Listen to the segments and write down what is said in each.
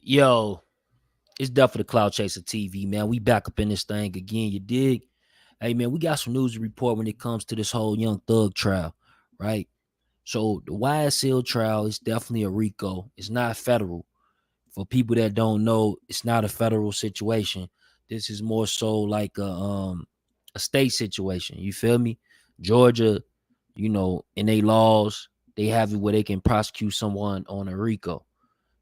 Yo, it's definitely Cloud Chaser TV, man. We back up in this thing again, you dig? Hey, man, we got some news to report when it comes to this whole Young Thug trial, right? So the YSL trial is definitely a RICO. It's not federal. For people that don't know, it's not a federal situation. This is more so like a state situation. You feel me? Georgia, in their laws, they have it where they can prosecute someone on a RICO.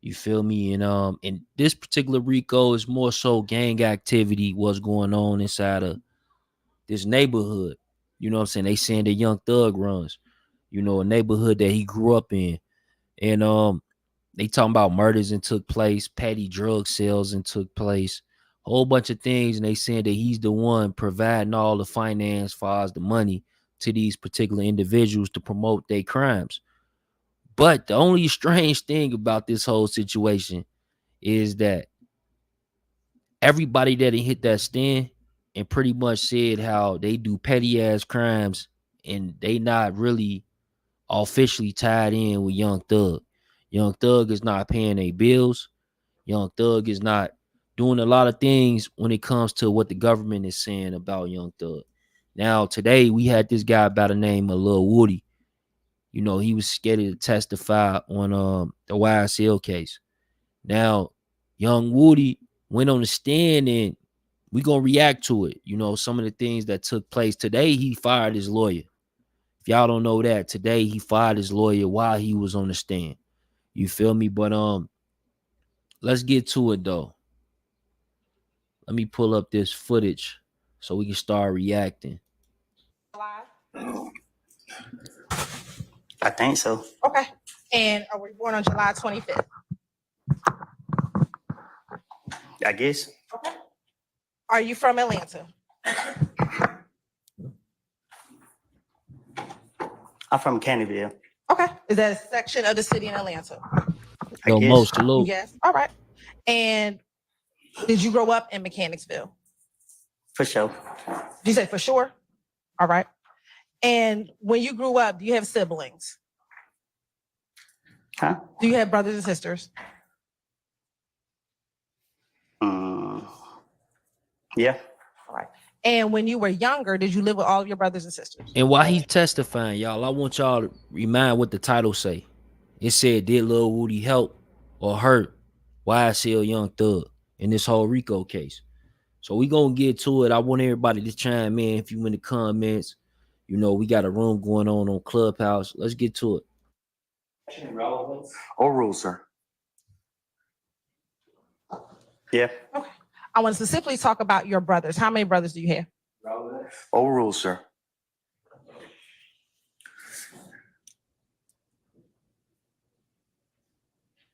You feel me? And this particular RICO is more so gang activity, what's going on inside of this neighborhood. You know what I'm saying? They saying that Young Thug runs, a neighborhood that he grew up in. And they talking about murders and took place, petty drug sales and took place, whole bunch of things, and they saying that he's the one providing all the finance, far as the money to these particular individuals to promote their crimes. But the only strange thing about this whole situation is that everybody that hit that stand and pretty much said how they do petty ass crimes and they not really officially tied in with Young Thug. Young Thug is not paying their bills. Young Thug is not doing a lot of things when it comes to what the government is saying about Young Thug. Now, today we had this guy by the name of Lil Woody. He was scared to testify on the YSL case. Now, Young Woody went on the stand and we gonna react to it. Some of the things that took place today. He fired his lawyer. If y'all don't know that, today he fired his lawyer while he was on the stand. You feel me? But let's get to it though. Let me pull up this footage so we can start reacting. I think so. Okay. And are we born on July 25th? I guess. Okay. Are you from Atlanta? I'm from Candyville. Okay. Is that a section of the city in Atlanta? Yo, Mo, salute. Yes. All right. And did you grow up in Mechanicsville? For sure. Did you say for sure? All right. And when you grew up, do you have siblings? Huh? Do you have brothers and sisters? Yeah. All right. And when you were younger, did you live with all of your brothers and sisters? And while he's testifying, y'all, I want y'all to remind what the title say. It said, did Lil Woody help or hurt YSL Young Thug in this whole RICO case? So we gonna get to it. I want everybody to chime in. If you in the comments, we got a room going on Clubhouse. Let's get to it. Or rule, sir. Yeah. Okay. I want to specifically talk about your brothers. How many brothers do you have? Or rule, sir.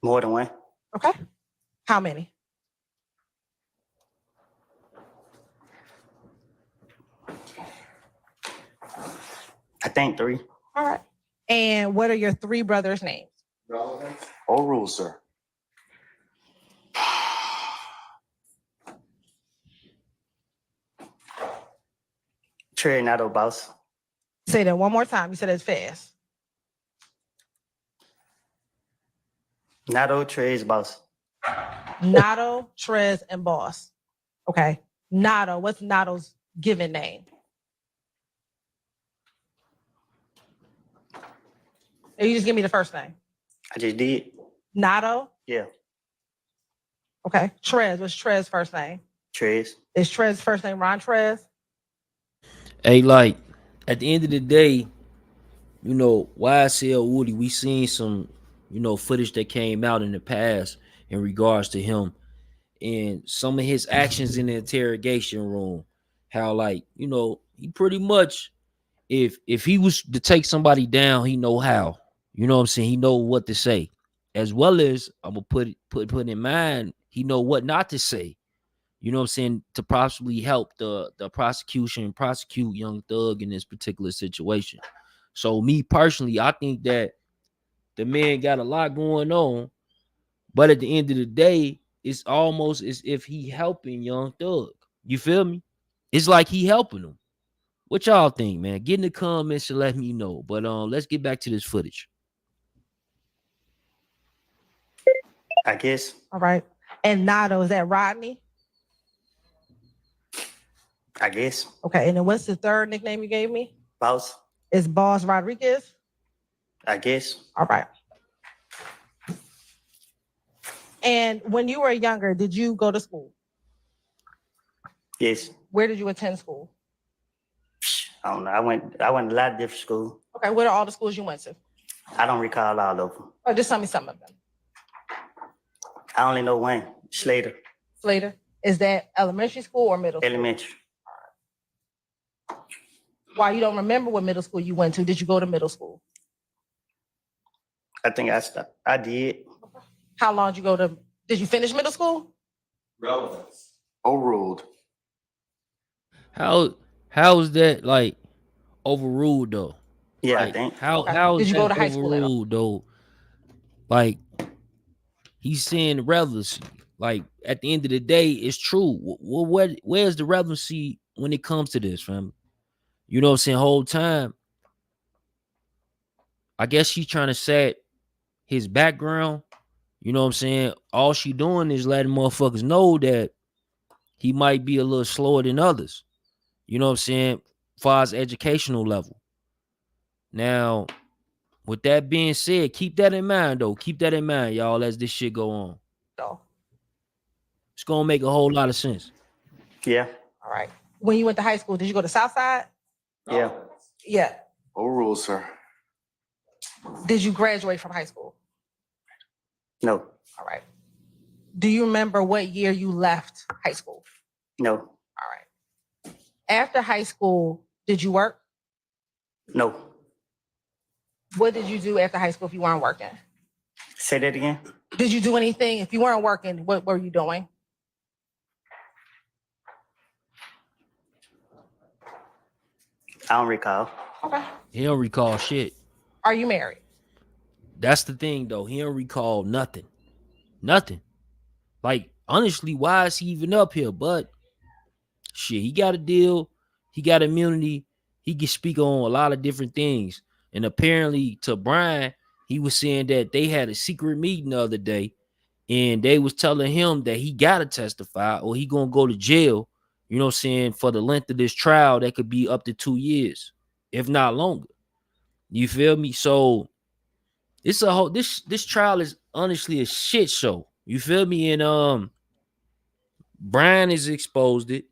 More than one. Okay. How many? I think 3. All right. And what are your 3 brothers' names? Or rule, sir. Trey Nato Boss. Say that one more time. You said it's fast. Nato, Trey's Boss. Nato, Trez, and Boss. Okay. Nato. What's Nato's given name? You just give me the first name. I just did. Nato? Yeah. Okay. Trez. What's Trez's first name? Trey's. Is Trez's first name Ron Trez? Hey, like, at the end of the day, YSL Woody, we seen some, footage that came out in the past in regards to him and some of his actions in the interrogation room. How, like, he pretty much, if he was to take somebody down, he know how. You know what I'm saying? He know what to say. As well as, I'm gonna put in mind, he know what not to say. You know what I'm saying, to possibly help the prosecution prosecute Young Thug in this particular situation. So me personally, I think that the man got a lot going on, but at the end of the day, it's almost as if he helping Young Thug. You feel me? It's like he helping him. What y'all think, man? Get in the comments and let me know. But let's get back to this footage. I guess. All right. And Nato, is that Rodney? I guess. Okay. And then what's the third nickname you gave me? Boss. Is Boss Rodriguez? I guess. All right. And when you were younger, did you go to school? Yes. Where did you attend school? I don't know. I went to a lot of different schools. Okay. What are all the schools you went to? I don't recall all of them. Oh, just tell me some of them. I only know one. Slater. Slater. Is that elementary school or middle school? Elementary. Why you don't remember what middle school you went to? Did you go to middle school? I think I stopped. I did. How long did you go to? Did you finish middle school? Relevance. Overruled. How is that like overruled though? Yeah, I Like, think. how Okay. how is Did you go that to high school at all? overruled though? Like he's saying relevancy. Like at the end of the day, it's true. Where's the relevancy when it comes to this, fam? You know what I'm saying? Whole time, I guess she's trying to set his background. You know what I'm saying? All she doing is letting motherfuckers know that he might be a little slower than others. You know what I'm saying? Far as educational level. Now, with that being said, keep that in mind though. Keep that in mind, y'all, as this shit go on. No. It's gonna make a whole lot of sense. Yeah. All right. When you went to high school, did you go to Southside? Yeah. Yeah. Overruled, sir. Did you graduate from high school? No. All right. Do you remember what year you left high school? No. All right. After high school, did you work? No. What did you do after high school if you weren't working? Say that again. Did you do anything? If you weren't working, what were you doing? I don't recall. Okay. He don't recall shit. Are you married? That's the thing though. He don't recall nothing. Nothing. Like, honestly, why is he even up here? But shit, he got a deal. He got immunity. He can speak on a lot of different things. And apparently, to Brian, he was saying that they had a secret meeting the other day, and they was telling him that he gotta testify or he gonna go to jail. You know what I'm saying? For the length of this trial, that could be up to 2 years, if not longer. You feel me? So it's a whole this trial is honestly a shit show. You feel me? And Brian has exposed it.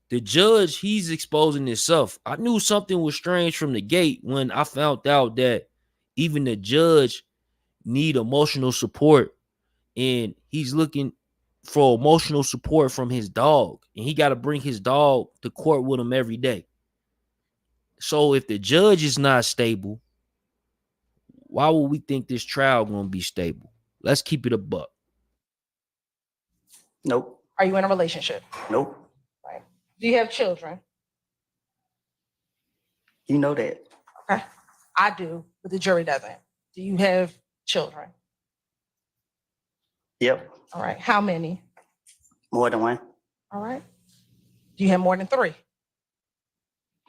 The judge, he's exposing himself. I knew something was strange from the gate when I found out that even the judge need emotional support, and he's looking for emotional support from his dog, and he got to bring his dog to court with him every day. So if the judge is not stable, why would we think this trial gonna be stable? Let's keep it a buck. Nope. Are you in a relationship? Nope. Right. Do you have children? You know that. Okay. I do, but the jury doesn't. Do you have children? Yep. All right. How many? More than one. All right. Do you have more than 3?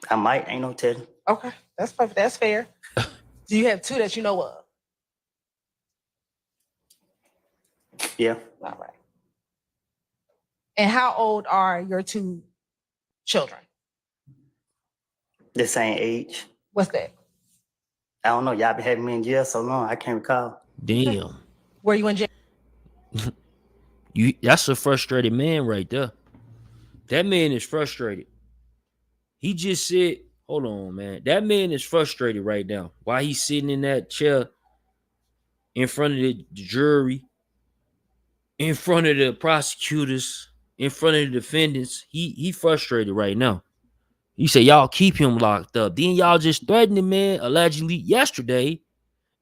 I might. Ain't no telling. Okay. That's perfect. That's fair. Do you have 2 that you know of? Yeah. All right. And how old are your 2 children? The same age. What's that? I don't know. Y'all been having me in jail so long. I can't recall. Damn. Were you in jail? That's a frustrated man right there. That man is frustrated. He just said, hold on, man. That man is frustrated right now. While he's sitting in that chair in front of the jury, in front of the prosecutors, in front of the defendants. He frustrated right now. He said, y'all keep him locked up. Then y'all just threatened him, man, allegedly yesterday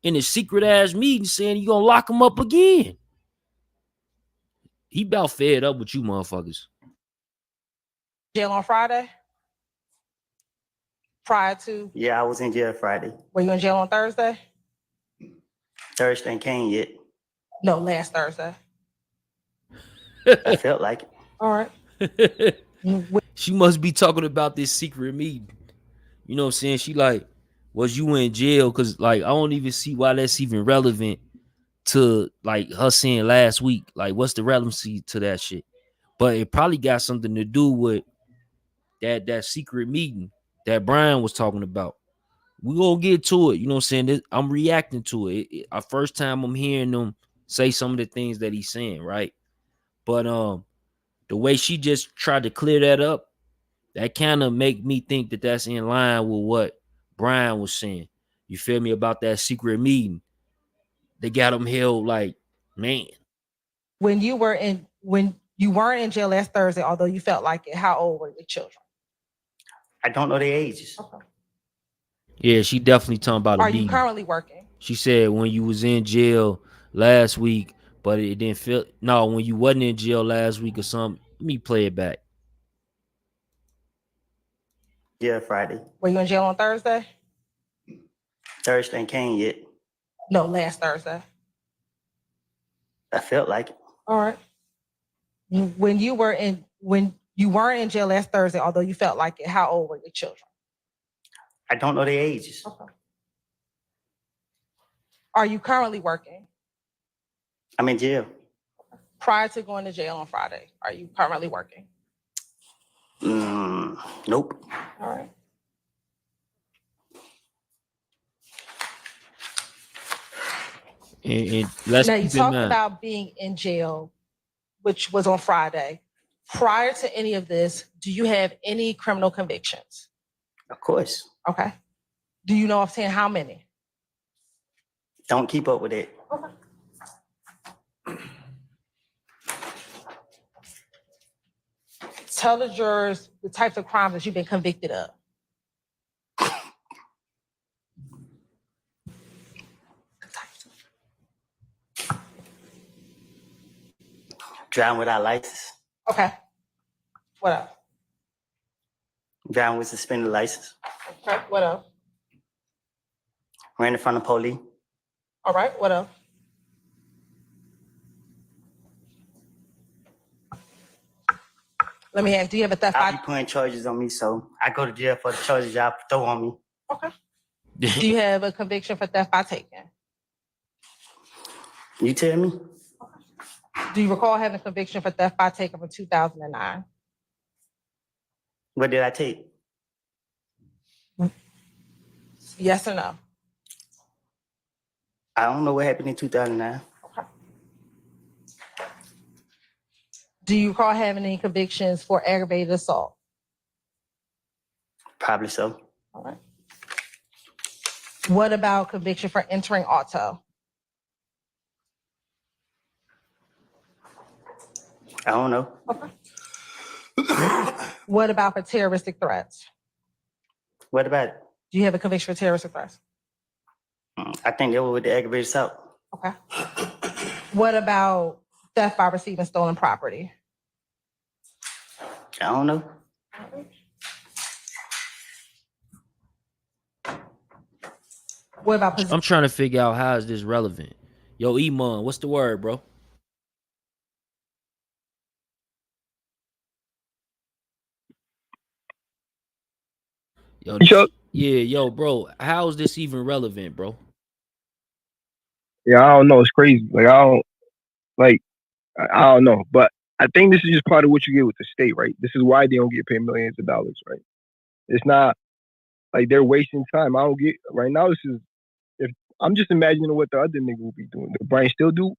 in a secret ass meeting saying you gonna lock him up again. He about fed up with you motherfuckers. Jail on Friday? Prior to, Yeah, I was in jail Friday. were you in jail on Thursday? Thursday ain't came yet. No, last Thursday. I felt like it. All right. She must be talking about this secret meeting. You know what I'm saying? She like, was you in jail? Cause like I don't even see why that's even relevant to like her saying last week. Like, what's the relevancy to that shit? But it probably got something to do with that secret meeting that Brian was talking about. We gonna get to it. You know what I'm saying? I'm reacting to it. Our first time I'm hearing them say some of the things that he's saying, right? But the way she just tried to clear that up, that kind of make me think that that's in line with what Brian was saying. You feel me about that secret meeting? They got him held like, man. When you weren't in jail last Thursday, although you felt like it, how old were your children? I don't know their ages. Okay. Yeah, she definitely talking about a Are you meeting. currently working? She said when you was in jail last week, but it didn't feel no, when you wasn't in jail last week or something. Let me play it back. Yeah, Friday. Were you in jail on Thursday? Thursday ain't came yet. No, last Thursday. I felt like it. All right. When you weren't in jail last Thursday, although you felt like it, how old were your children? I don't know their ages. Okay. Are you currently working? I'm in jail. Prior to going to jail on Friday, are you currently working? Nope. All right. And let's Now you keep in talked mind. about being in jail, which was on Friday. Prior to any of this, do you have any criminal convictions? Of course. Okay. Do you know offhand how many? Don't keep up with it. Okay. Tell the jurors the types of crimes that you've been convicted of. Driving without license. Okay. What else? Driving with suspended license. Okay. What else? Ran in front of police. All right. What else? Let me ask, do you have a theft? I'll be putting charges on me, so I go to jail for the charges y'all throw on me. Okay. Do you have a conviction for theft by taking? You tell me? Do you recall having a conviction for theft by taking from 2009? What did I take? Yes or no? I don't know what happened in 2009. Okay. Do you recall having any convictions for aggravated assault? Probably so. All right. What about conviction for entering auto? I don't know. Okay. What about for terroristic threats? What about it? Do you have a conviction for terroristic threats? I think they were with the aggravated assault. Okay. What about theft by receiving stolen property? I don't know. What about I'm trying to figure out how is this relevant. Yo, Iman, what's the word, bro? Yo, yo, bro. How is this even relevant, bro? Yeah, I don't know. It's crazy. Like I don't know. But I think this is just part of what you get with the state, right? This is why they don't get paid millions of dollars, right? It's not like they're wasting time. I don't get right now. This is if I'm just imagining what the other nigga will be doing. If Brian still do,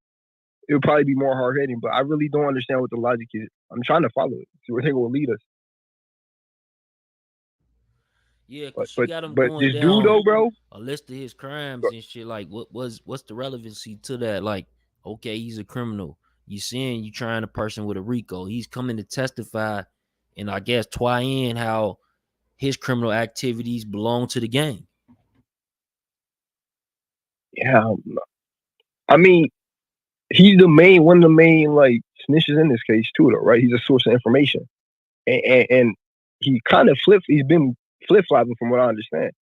it would probably be more hard hitting. But I really don't understand what the logic is. I'm trying to follow it. See where they're gonna lead us. Yeah, because she But got him but going this down dude though, bro. a list of his crimes and shit. Like, what's the relevancy to that? Like, okay, he's a criminal. You seeing you trying a person with a RICO. He's coming to testify, and I guess twy in how his criminal activities belong to the gang. Yeah, I mean, he's one of the main like snitches in this case too, though, right? He's a source of information, and he kind of he's been flip flopping from what I understand.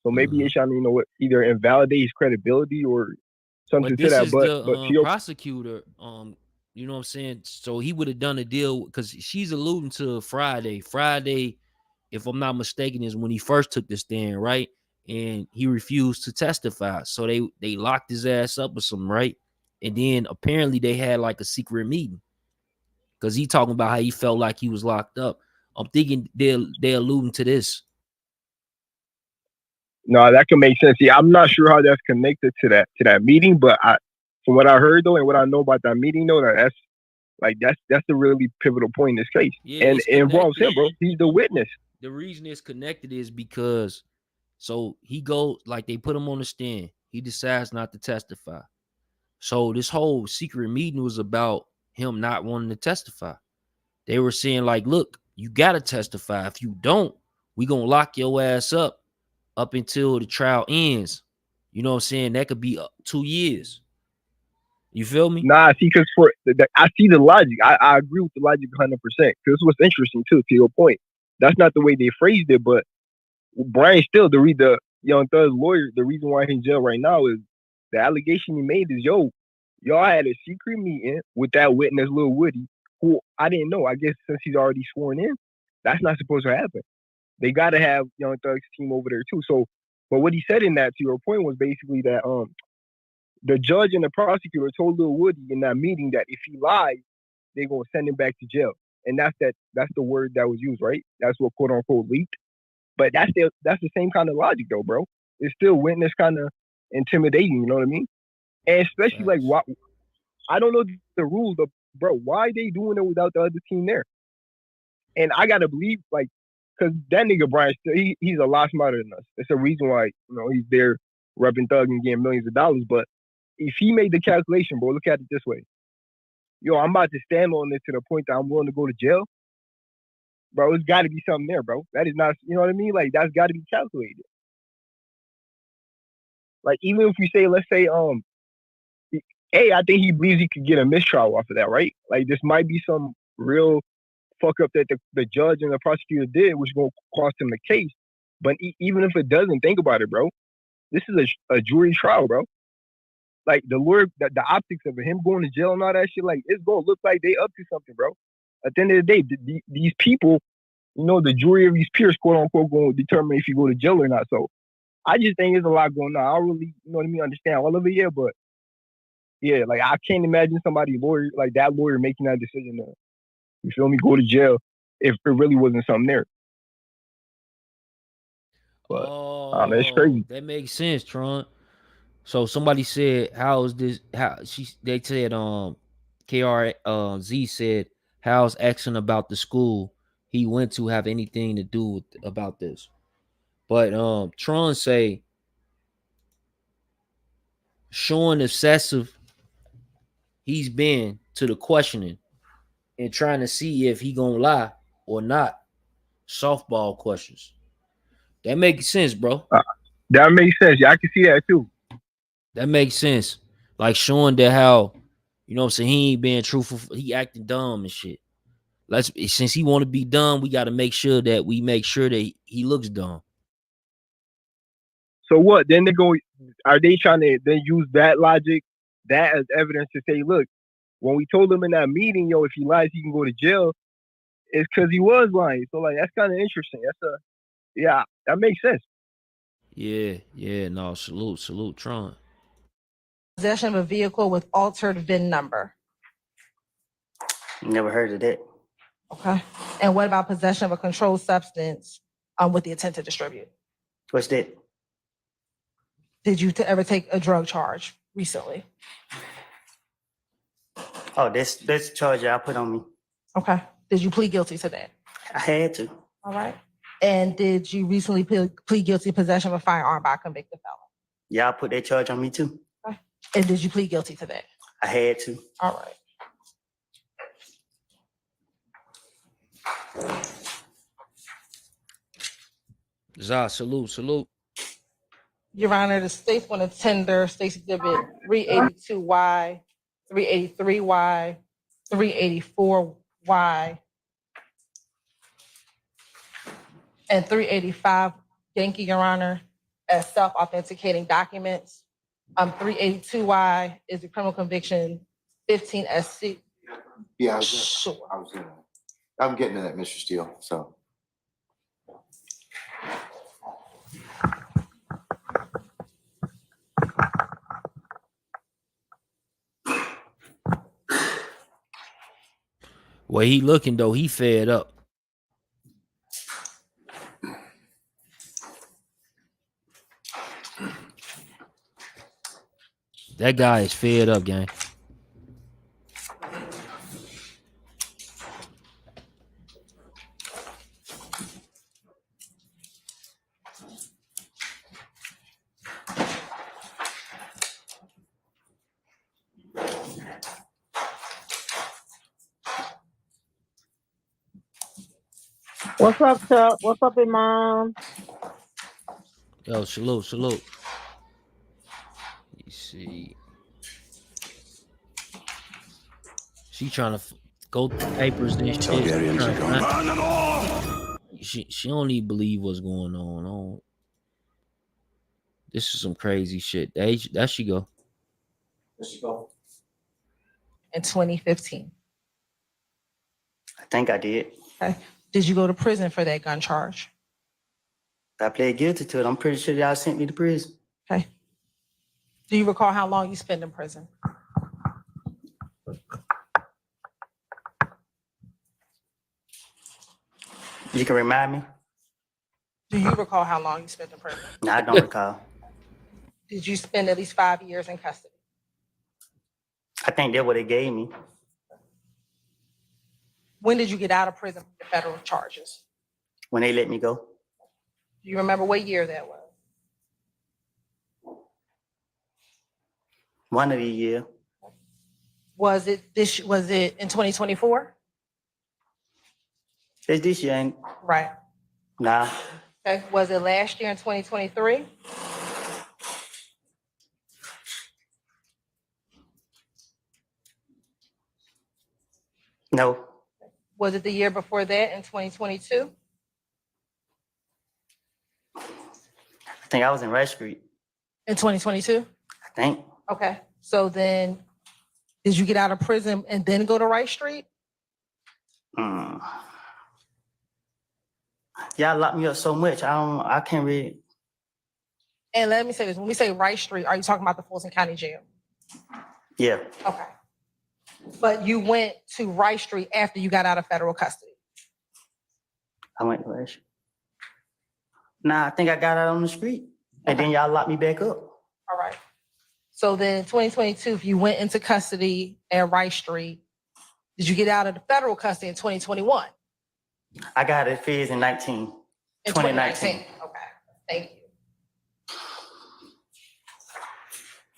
So maybe it's trying to either invalidate his credibility or something But to this that. is But the prosecutor. You know what I'm saying? So he would have done a deal because she's alluding to Friday. Friday, if I'm not mistaken, is when he first took the stand, right? and he refused to testify. So they locked his ass up with some, right? And then apparently they had like a secret meeting because he talking about how he felt like he was locked up. I'm thinking they're alluding to this. No, that can make sense. Yeah, I'm not sure how that's connected to that meeting, but from what I heard though, and what I know about that meeting though, that's a really pivotal point in this case, Yeah, and it's it involves connected. him, bro. He's the witness. The reason it's connected is because so he goes like they put him on the stand. He decides not to testify. So this whole secret meeting was about him not wanting to testify. They were saying like, look, you gotta testify. If you don't, we gonna lock your ass up until the trial ends. You know what I'm saying? That could be 2 years. You feel me? Nah, see, because I see the logic. I agree with the logic 100%. Because what's interesting too, to your point, that's not the way they phrased it, but Brian still the Young Thug's lawyer. The reason why he's in jail right now is the allegation he made is y'all had a secret meeting with that witness, Lil Woody, who I didn't know. I guess since he's already sworn in, that's not supposed to happen. They got to have Young Thug's team over there too. So, but what he said in that, to your point, was basically that the judge and the prosecutor told Lil Woody in that meeting that if he lies, they're gonna send him back to jail. And that's the word that was used, right? That's what quote unquote leaked. But that's the same kind of logic though, bro. It's still witness kind of intimidating, you know what I mean? And especially like Facts. why I don't know the rules, but bro, why they doing it without the other team there? And I gotta believe like because that nigga Brian he's a lot smarter than us. It's a reason why, he's there repping Thug and getting millions of dollars. But if he made the calculation, bro, look at it this way. Yo, I'm about to stand on it to the point that I'm willing to go to jail. Bro, it's got to be something there, bro. That is not, you know what I mean? Like, that's got to be calculated. Like, even if we say, let's say, I think he believes he could get a mistrial off of that, right? Like, this might be some real fuck up that the judge and the prosecutor did, which is going to cost him the case. But even if it doesn't, think about it, bro. This is a jury trial, bro. Like, the lawyer, the optics of him going to jail and all that shit, like, it's going to look like they up to something, bro. At the end of the day, these people, the jury of these peers, quote unquote, going to determine if you go to jail or not. So I just think there's a lot going on. I don't really, you know what I mean, understand all of it yet, but yeah, like I can't imagine somebody lawyer making that decision to, you feel me, go to jail if it really wasn't something there. But it's crazy. That makes sense, Tron. So somebody said, "How is this?" They said, KR Z said, "How's asking about the school he went to have anything to do with about this?" But Tron say showing excessive he's been to the questioning and trying to see if he gonna lie or not. Softball questions. That makes sense, bro. That makes sense. Yeah, I can see that too. That makes sense. Like showing that how, you know what I'm saying, he ain't being truthful. He acting dumb and shit. Since he want to be dumb, we got to make sure that he looks dumb. So what? Then are they trying to then use that logic, that as evidence to say, look, when we told him in that meeting, yo, if he lies, he can go to jail, it's because he was lying. So like, that's kind of interesting. Yeah, that makes sense. Yeah, no, salute, Tron. Possession of a vehicle with altered VIN number. Never heard of that. Okay. And what about possession of a controlled substance with the intent to distribute? What's that? Did you ever take a drug charge recently? Oh, that's the charge y'all put on me. Okay. Did you plead guilty to that? I had to. All right. And did you recently plead guilty to possession of a firearm by a convicted felon? Y'all put that charge on me too. Okay. And did you plead guilty to that? I had to. All right. Zah, salute. Your Honor, the state's going to tender State's Exhibit 382Y, 383Y, 384Y, and 385, Yankee, Your Honor, as self-authenticating documents. 382Y is the criminal conviction 15SC. Yeah, Sure. I'm getting to that, Mr. Steele. So Way he looking though, he fed up. That guy is fed up, gang. What's up, Chuck? What's up, Mom? Yo, salute, salute. You see, she trying to go through papers and shit. Targaryens are gone. Burn them all! She don't even believe what's going on. This is some crazy shit. There she go. There she go. In 2015. I think I did. Okay. Did you go to prison for that gun charge? I pled guilty to it. I'm pretty sure y'all sent me to prison. Okay. Do you recall how long you spent in prison? You can remind me? Do you recall how long you spent in prison? No, I don't recall. Did you spend at least 5 years in custody? I think that's what they gave me. When did you get out of prison for the federal charges? When they let me go. Do you remember what year that was? One of the year. Was it in 2024? It's this year, ain't Right. nah. Okay. Was it last year in 2023? No. Was it the year before that in 2022? I think I was in Red Street. In 2022? I think. Okay. So then, did you get out of prison and then go to Wright Street? Y'all locked me up so much. I can't read. And let me say this: when we say Wright Street, are you talking about the Fulton County Jail? Yeah. Okay. But you went to Wright Street after you got out of federal custody. I went to Red Street. Nah, I think I got out on the street. And then y'all locked me back up. All right. So then in 2022, if you went into custody at Wright Street, did you get out of the federal custody in 2021? I got it fees in 2019. Okay. Thank you.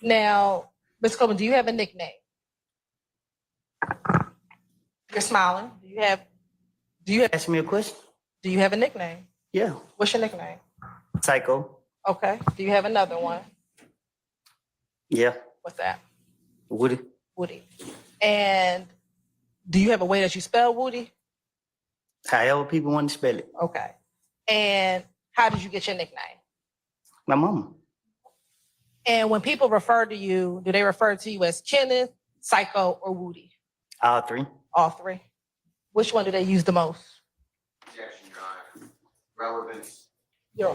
Now, Ms. Coleman, do you have a nickname? You're smiling. Do you have Ask me a question? a nickname? Yeah. What's your nickname? Psycho. Okay. Do you have another one? Yeah. What's that? Woody. Woody. And do you have a way that you spell Woody? However people want to spell it. Okay. And how did you get your nickname? My mama. And when people refer to you, do they refer to you as Kenneth, Psycho, or Woody? All three. All three. Which one do they use the most? Objection, Your Honor. Relevance. Your-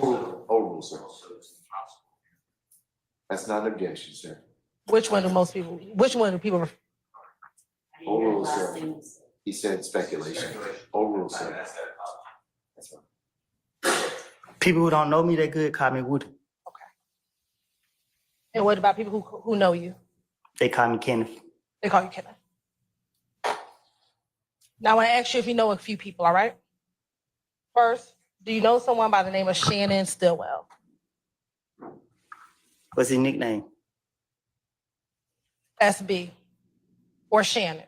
Sir. That's not an objection, sir. Which one do people refer? Overruled, sir. He said speculation. Overruled, sir. That's right. People who don't know me that good call me Woody. And what about people who know you? They call me Kenneth. They call you Kenneth. Now I want to ask you if you know a few people, all right? First, do you know someone by the name of Shannon Stillwell? What's his nickname? SB or Shannon?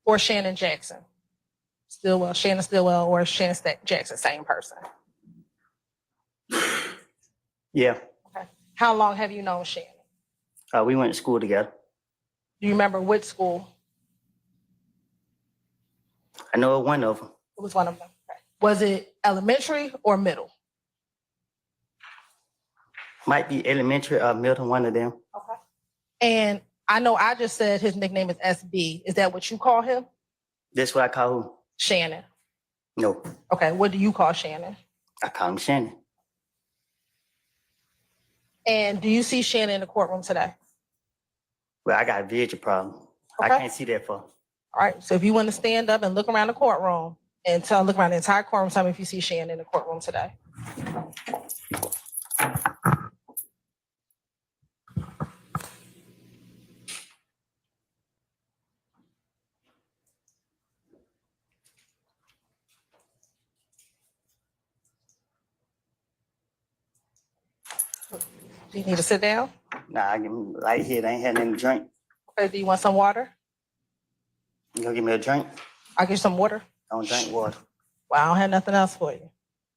Or Shannon Jackson? Shannon Stillwell or Shannon Jackson, same person. Yeah. Okay. How long have you known Shannon? We went to school together. Do you remember which school? I know one of them. It was one of them. Okay. Was it elementary or middle? Might be elementary or middle, one of them. Okay. And I know I just said his nickname is SB. Is that what you call him? That's what I call who? Shannon. No, Okay. What do you call Shannon? I call him Shannon. And do you see Shannon in the courtroom today? Well, I got a vision problem. I Okay. can't see that far. All right. So if you want to stand up and look around the courtroom and look around the entire courtroom, tell me if you see Shannon in the courtroom today. Do you need to sit down? Nah, I give me light here. They ain't had nothing to drink. Okay. Do you want some water? You gonna give me a drink? I'll get you some water. I don't drink water. Well, I don't have nothing else for you,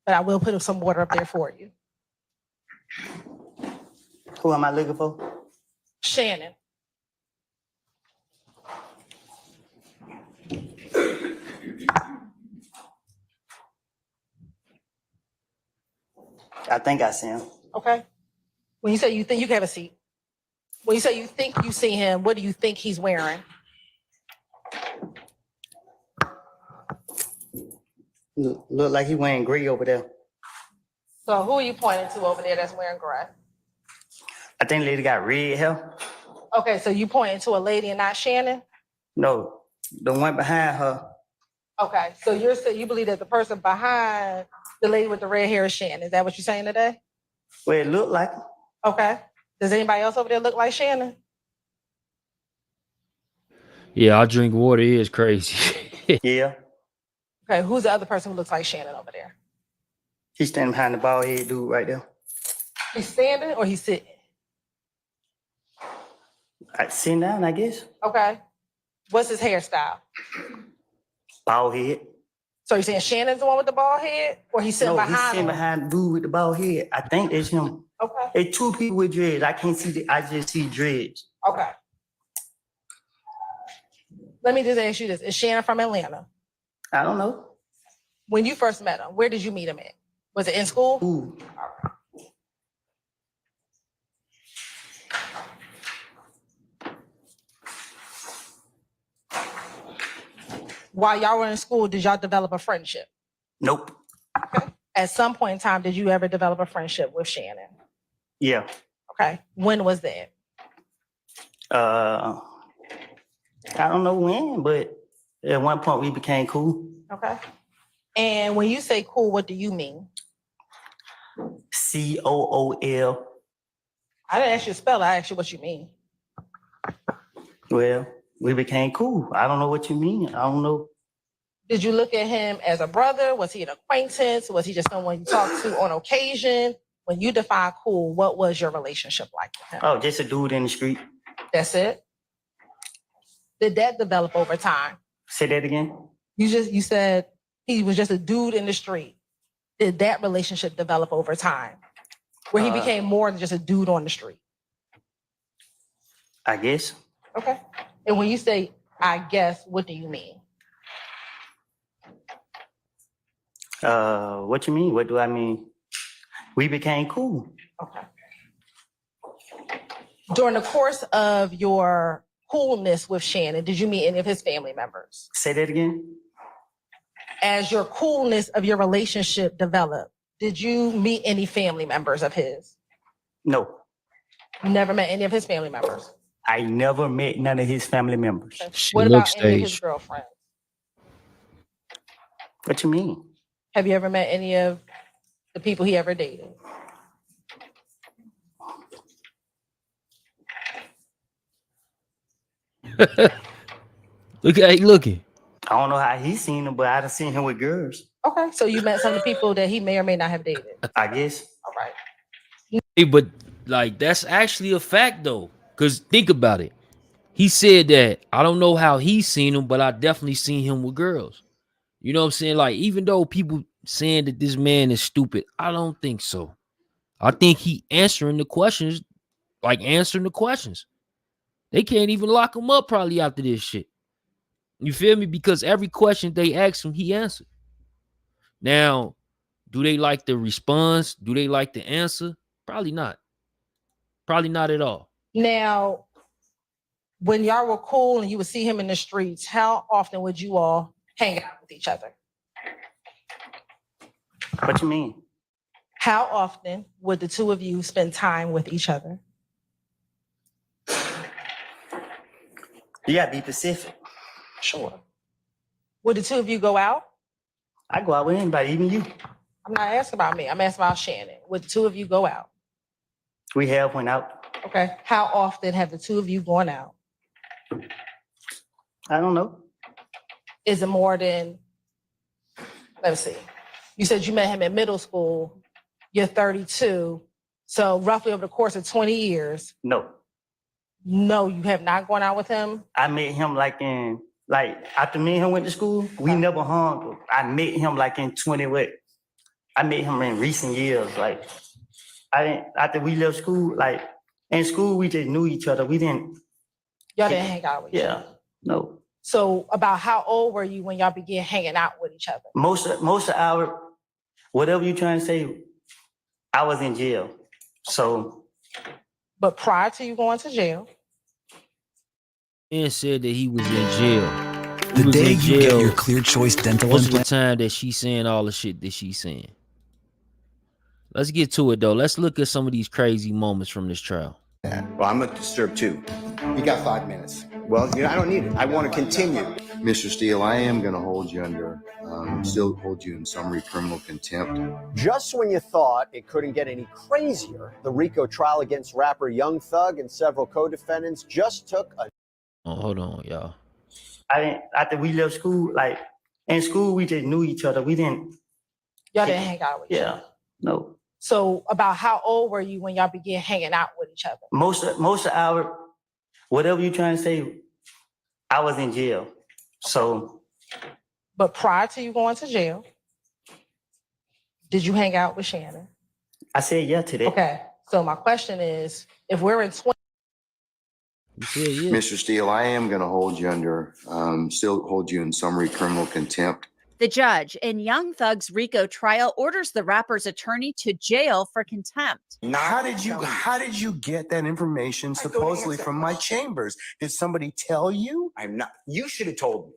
but I will put some water up there for you. Who am I looking for? Shannon. I think I see him. Okay. When you say you think, you can have a seat. When you say you think you see him, what do you think he's wearing? Look like he wearing gray over there. So who are you pointing to over there that's wearing gray? I think the lady got red hair. Okay, so you pointing to a lady and not Shannon? No, the one behind her. Okay, so you're saying you believe that the person behind the lady with the red hair is Shannon. Is that what you're saying today? Well, it looked like her. Okay. Does anybody else over there look like Shannon? Yeah, I drink water is crazy. Yeah. Okay, who's the other person who looks like Shannon over there? He's standing behind the bald head dude right there. He's standing or he's sitting? Sitting down, I guess. Okay. What's his hairstyle? Bald head. So you're saying Shannon's the one with the bald head, or he's sitting No, he's behind sitting him? behind the dude with the bald head. I think it's him. Okay. It's two people with dreads. I can't see I just see dreads. Okay. Let me just ask you this: is Shannon from Atlanta? I don't know. When you first met him, where did you meet him at? Was it in school? Ooh. While y'all were in school, did y'all develop a friendship? Nope. At some point in time, did you ever develop a friendship with Shannon? Yeah. Okay. When was that? I don't know when, but at one point we became cool. Okay. And when you say cool, what do you mean? COOL. I didn't ask you to spell it. I asked you what you mean. Well, we became cool. I don't know what you mean. I don't know. Did you look at him as a brother? Was he an acquaintance? Was he just someone you talked to on occasion? When you define cool, what was your relationship like with him? Oh, just a dude in the street. That's it? Did that develop over time? Say that again. You said he was just a dude in the street. Did that relationship develop over time? Where he became more than just a dude on the street? I guess. Okay. And when you say, I guess, what do you mean? What you mean? What do I mean? We became cool. Okay. During the course of your coolness with Shannon, did you meet any of his family members? Say that again. As your coolness of your relationship developed, did you meet any family members of his? No. You never met any of his family members? I never met none of his family members. Okay. She What looks about any of his staged. girlfriends? What you mean? Have you ever met any of the people he ever dated? Look at looking. I don't know how he seen him, but I done seen him with girls. Okay, so you met some of the people that he may or may not have dated. I guess. All right. Hey, but like that's actually a fact though. Cause think about it. He said that I don't know how he's seen him, but I definitely seen him with girls. You know what I'm saying? Like, even though people saying that this man is stupid, I don't think so. I think he answering the questions, like answering the questions. They can't even lock him up probably after this shit. You feel me? Because every question they asked him, he answered. Now, do they like the response? Do they like the answer? Probably not. Probably not at all. Now, when y'all were cool and you would see him in the streets, how often would you all hang out with each other? What you mean? How often would the two of you spend time with each other? You gotta be specific. Sure. Would the two of you go out? I go out with anybody, even you. I'm not asking about me. I'm asking about Shannon. Would the two of you go out? We have went out. Okay. How often have the two of you gone out? I don't know. Is it more than, let me see. You said you met him in middle school. You're 32. So roughly over the course of 20 years, No. no, you have not gone out with him? I met him after me and him went to school, we never hung. I met him in 20 what? I met him in recent years. After we left school, in school we just knew each other. We didn't. Y'all didn't hang out with each Yeah, other? no. So about how old were you when y'all began hanging out with each other? Most of our, whatever you're trying to say, I was in jail. So But prior to you going to jail, And said that he was in jail. He The was day in you get jail your Clear Choice dental most of the implant. time that she's saying all the shit that she's saying. Let's get to it though. Let's look at some of these crazy moments from this trial. Well, I'm disturbed too. You got 5 minutes. Well, I don't need it. I want to continue. Mr. Steele, I am gonna hold you still hold you in summary criminal contempt. Just when you thought it couldn't get any crazier, the RICO trial against rapper Young Thug and several co-defendants just took a Oh, hold on, y'all. after we left school, in school we just knew each other. We didn't. y'all didn't hang out with each Yeah, other? no. So about how old were you when y'all began hanging out with each other? Most of our, whatever you're trying to say, I was in jail. So But prior to you going to jail, did you hang out with Shannon? I said yeah to that. Okay. So my question is, if we're in 20, You said yeah. Mr. Steele, I am gonna hold you still hold you in summary criminal contempt. The judge in Young Thug's RICO trial orders the rapper's attorney to jail for contempt. How did you get that information supposedly from my chambers? Did somebody tell you? I'm not. You should have told me.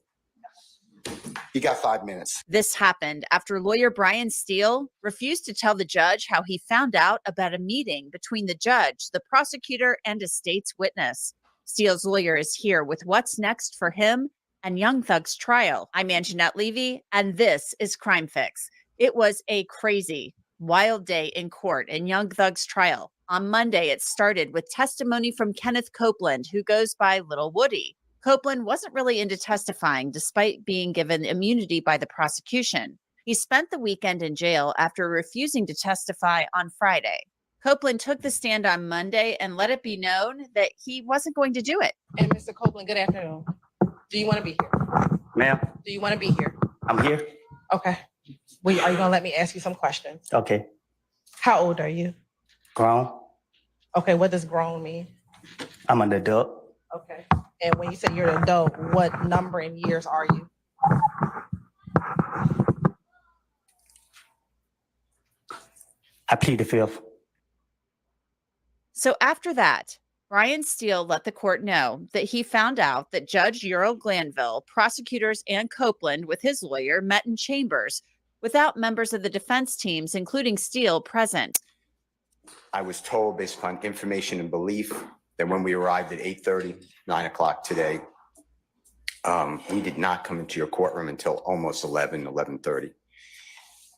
You got 5 minutes. This happened after lawyer Brian Steele refused to tell the judge how he found out about a meeting between the judge, the prosecutor, and a state's witness. Steele's lawyer is here with what's next for him and Young Thug's trial. I'm Anjanette Levy, and this is Crime Fix. It was a crazy, wild day in court in Young Thug's trial. On Monday, it started with testimony from Kenneth Copeland, who goes by Little Woody. Copeland wasn't really into testifying, despite being given immunity by the prosecution. He spent the weekend in jail after refusing to testify on Friday. Copeland took the stand on Monday and let it be known that he wasn't going to do it. and Mr. Copeland, good afternoon. Do you want to be here? Ma'am, Do you want to be here? I'm here. Okay. Well, are you going to let me ask you some questions? Okay. How old are you? Grown. Okay. What does grown mean? I'm an adult. Okay. And when you say you're an adult, what number in years are you? I plead the fifth. So after that, Brian Steele let the court know that he found out that Judge Ural Glanville, prosecutors, and Copeland with his lawyer met in chambers without members of the defense teams, including Steele, present. I was told based upon information and belief that when we arrived at 8:30, 9 o'clock today, we did not come into your courtroom until almost 11:30.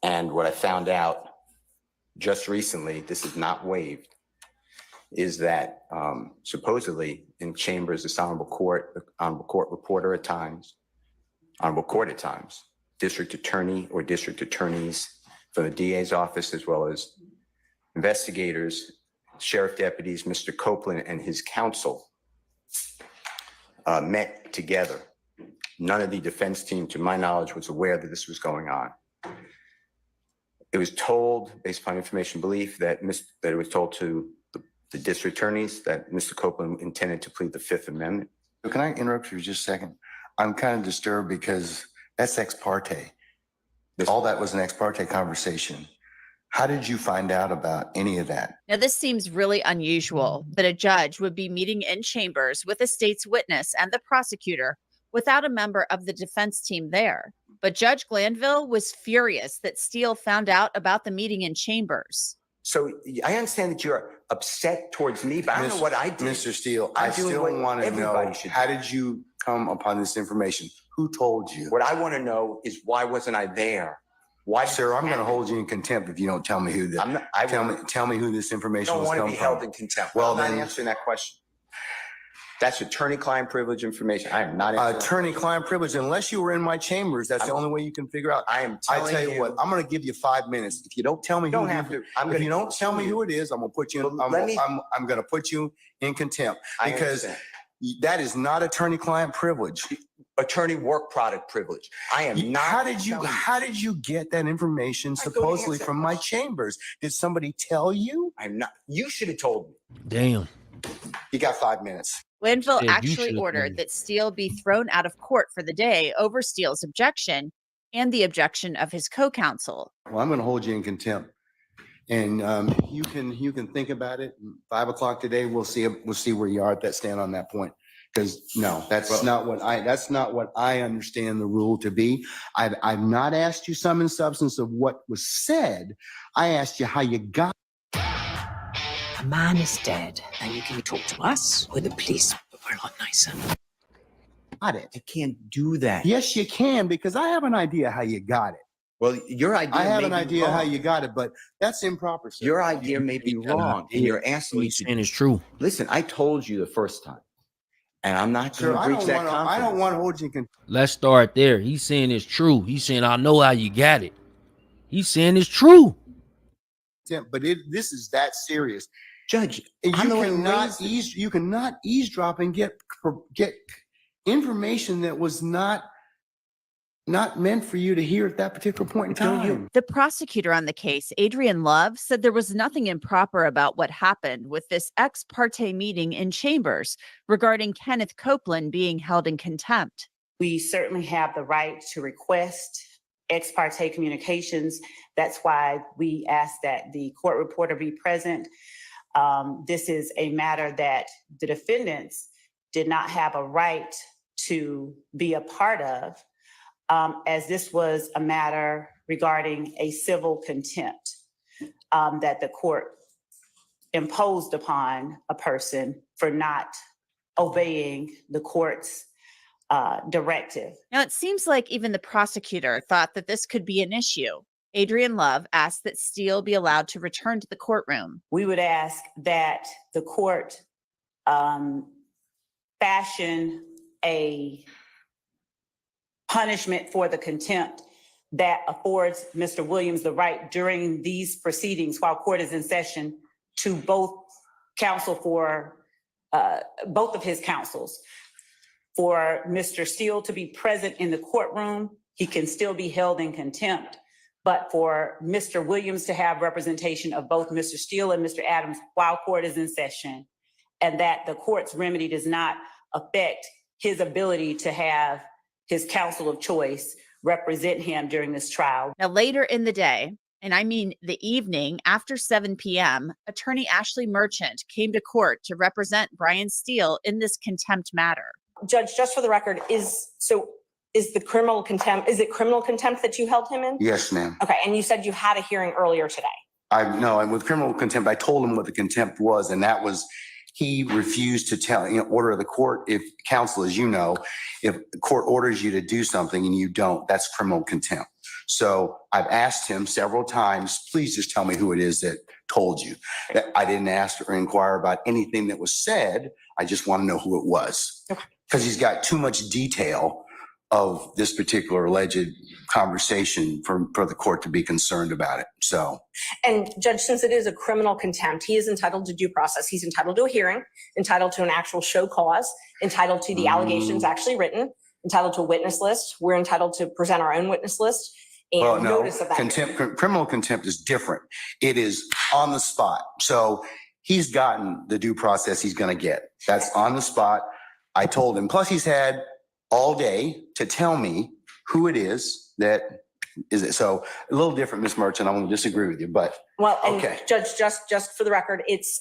And what I found out just recently, this is not waived, is that supposedly in chambers, this honorable court reporter at times, honorable court at times, district attorney or district attorneys from the DA's office, as well as investigators, sheriff deputies, Mr. Copeland and his counsel met together. None of the defense team, to my knowledge, was aware that this was going on. It was told, based upon information belief, that it was told to the district attorneys that Mr. Copeland intended to plead the Fifth Amendment. So can I interrupt you just a second? I'm kind of disturbed because that's ex parte. All that was an ex parte conversation. How did you find out about any of that? Now, this seems really unusual that a judge would be meeting in chambers with a state's witness and the prosecutor without a member of the defense team there. But Judge Glanville was furious that Steele found out about the meeting in chambers. So I understand that you're upset towards me, but I don't know what I did. Mr. Steele, I'm I doing still what want to know, everybody should how do. did you come upon this information? Who told you? What I want to know is why wasn't I there? Why, Sir, I'm going to hold you in contempt if you don't tell me who the, I'm not, I tell me who this information don't was want to come be from. held in contempt. Well, I'm not then- answering that question. That's attorney-client privilege information. I am not answering that. Attorney-client privilege, unless you were in my chambers, that's the only way you can figure out. I am I telling tell you what, I'm going to give you 5 minutes. If you don't tell me You don't who have you, to. I'm if going you don't tell me who it is, I'm going to put you. Well, let me- I'm going to put you in contempt I because understand. that is not attorney-client privilege. Attorney work product privilege. I am not. How did you get that information I don't supposedly answer from my questions. chambers? Did somebody tell you? I'm not. You should have told me. Damn. You got 5 minutes. Glanville Said you actually should've ordered told. that Steele be thrown out of court for the day over Steele's objection and the objection of his co-counsel. Well, I'm going to hold you in contempt, and you can think about it. 5 o'clock today, we'll see where you are at that stand on that point. Because no, that's not what I understand the rule to be. I've not asked you sum and substance of what was said. I asked you how you got. A man is dead, and you can talk to us or the police, but we're a lot nicer. Got it. I can't do that. Yes, you can, because I have an idea how you got it. Well, your idea. I have may an be idea wrong. how you got it, but that's improper, sir. Your idea may be wrong, and you're asking What me he's to saying is true. listen. I told you the first time, and I'm not Sir, going to breach that confidence. I don't want to hold you in contempt. Let's start there. He's saying it's true. He's saying, I know how you got it. He's saying it's true. But this is that serious. Judge, And I'm the one who you cannot eavesdrop and get information that was not meant for you to hear at that particular point in time. The prosecutor on the case, Adrian Love, said there was nothing improper about what happened with this ex parte meeting in chambers regarding Kenneth Copeland being held in contempt. We certainly have the right to request ex parte communications. That's why we ask that the court reporter be present. This is a matter that the defendants did not have a right to be a part of, as this was a matter regarding a civil contempt that the court imposed upon a person for not obeying the court's directive. Now, it seems like even the prosecutor thought that this could be an issue. Adrian Love asked that Steele be allowed to return to the courtroom. We would ask that the court fashion a punishment for the contempt that affords Mr. Williams the right during these proceedings while court is in session to both counsel for both of his counsels. For Mr. Steele to be present in the courtroom, he can still be held in contempt. But for Mr. Williams to have representation of both Mr. Steele and Mr. Adams while court is in session, and that the court's remedy does not affect his ability to have his counsel of choice represent him during this trial. Now, later in the day, and I mean the evening after 7 p.m., attorney Ashley Merchant came to court to represent Brian Steele in this contempt matter. Judge, just for the record, is it criminal contempt that you held him in? Yes, ma'am. Okay, and you said you had a hearing earlier today. And with criminal contempt, I told him what the contempt was, and that was he refused to tell, order of the court. If counsel, as you know, if the court orders you to do something and you don't, that's criminal contempt. So I've asked him several times, please just tell me who it is that told you. That I didn't ask or inquire about anything that was said. I just want to know who it was. Okay. Because he's got too much detail of this particular alleged conversation for the court to be concerned about it. So, And Judge, since it is a criminal contempt, he is entitled to due process. He's entitled to a hearing, entitled to an actual show cause, entitled to the allegations actually written, entitled to a witness list. We're entitled to present our own witness list and notice of that. Criminal contempt is different. It is on the spot. So he's gotten the due process he's going to get. That's on the spot. I told him. Plus, he's had all day to tell me who it is that is it. So a little different, Ms. Merchant. I'm going to disagree with you, but Well, and okay. Judge, just for the record, it's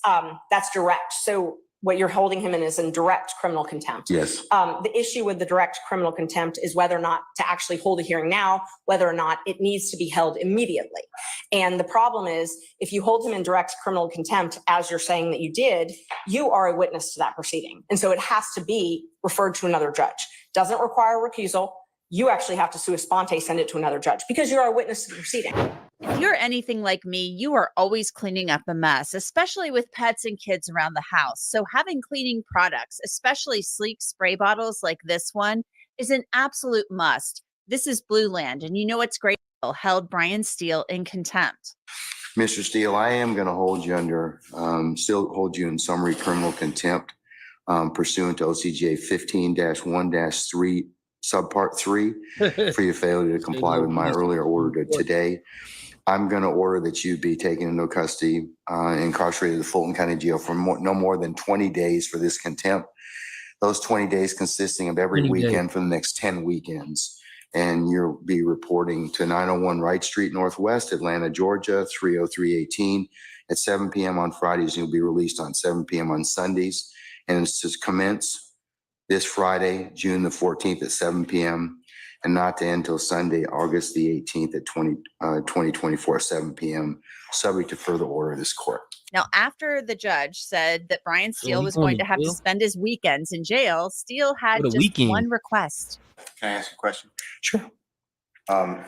that's direct. So what you're holding him in is in direct criminal contempt. Yes. The issue with the direct criminal contempt is whether or not to actually hold a hearing now, whether or not it needs to be held immediately. And the problem is, if you hold him in direct criminal contempt, as you're saying that you did, you are a witness to that proceeding. And so it has to be referred to another judge. Doesn't require recusal. You actually have to sua sponte send it to another judge because you're a witness to the proceeding. If you're anything like me, you are always cleaning up a mess, especially with pets and kids around the house. So having cleaning products, especially sleek spray bottles like this one, is an absolute must. This is Blue Land, and you know what's great? Held Brian Steele in contempt. Mr. Steele, I am going to hold you still hold you in summary criminal contempt pursuant to OCGA 15-1-3, subpart 3, for your failure to comply with my earlier order today. I'm going to order that you be taken into custody, incarcerated at the Fulton County Jail for no more than 20 days for this contempt. Those 20 days consisting of every weekend for the next 10 weekends. And you'll be reporting to 901 Wright Street Northwest, Atlanta, Georgia, 30318 at 7 p.m. on Fridays. You'll be released on 7 p.m. on Sundays. And it's to commence this Friday, June the 14th at 7 p.m. and not to end until Sunday, August the 18th at 2024, 7 p.m., subject to further order of this court. Now, after the judge said that Brian Steele was going to have to spend his weekends in jail, Steele had just one request. Can I ask a question? Sure. I'm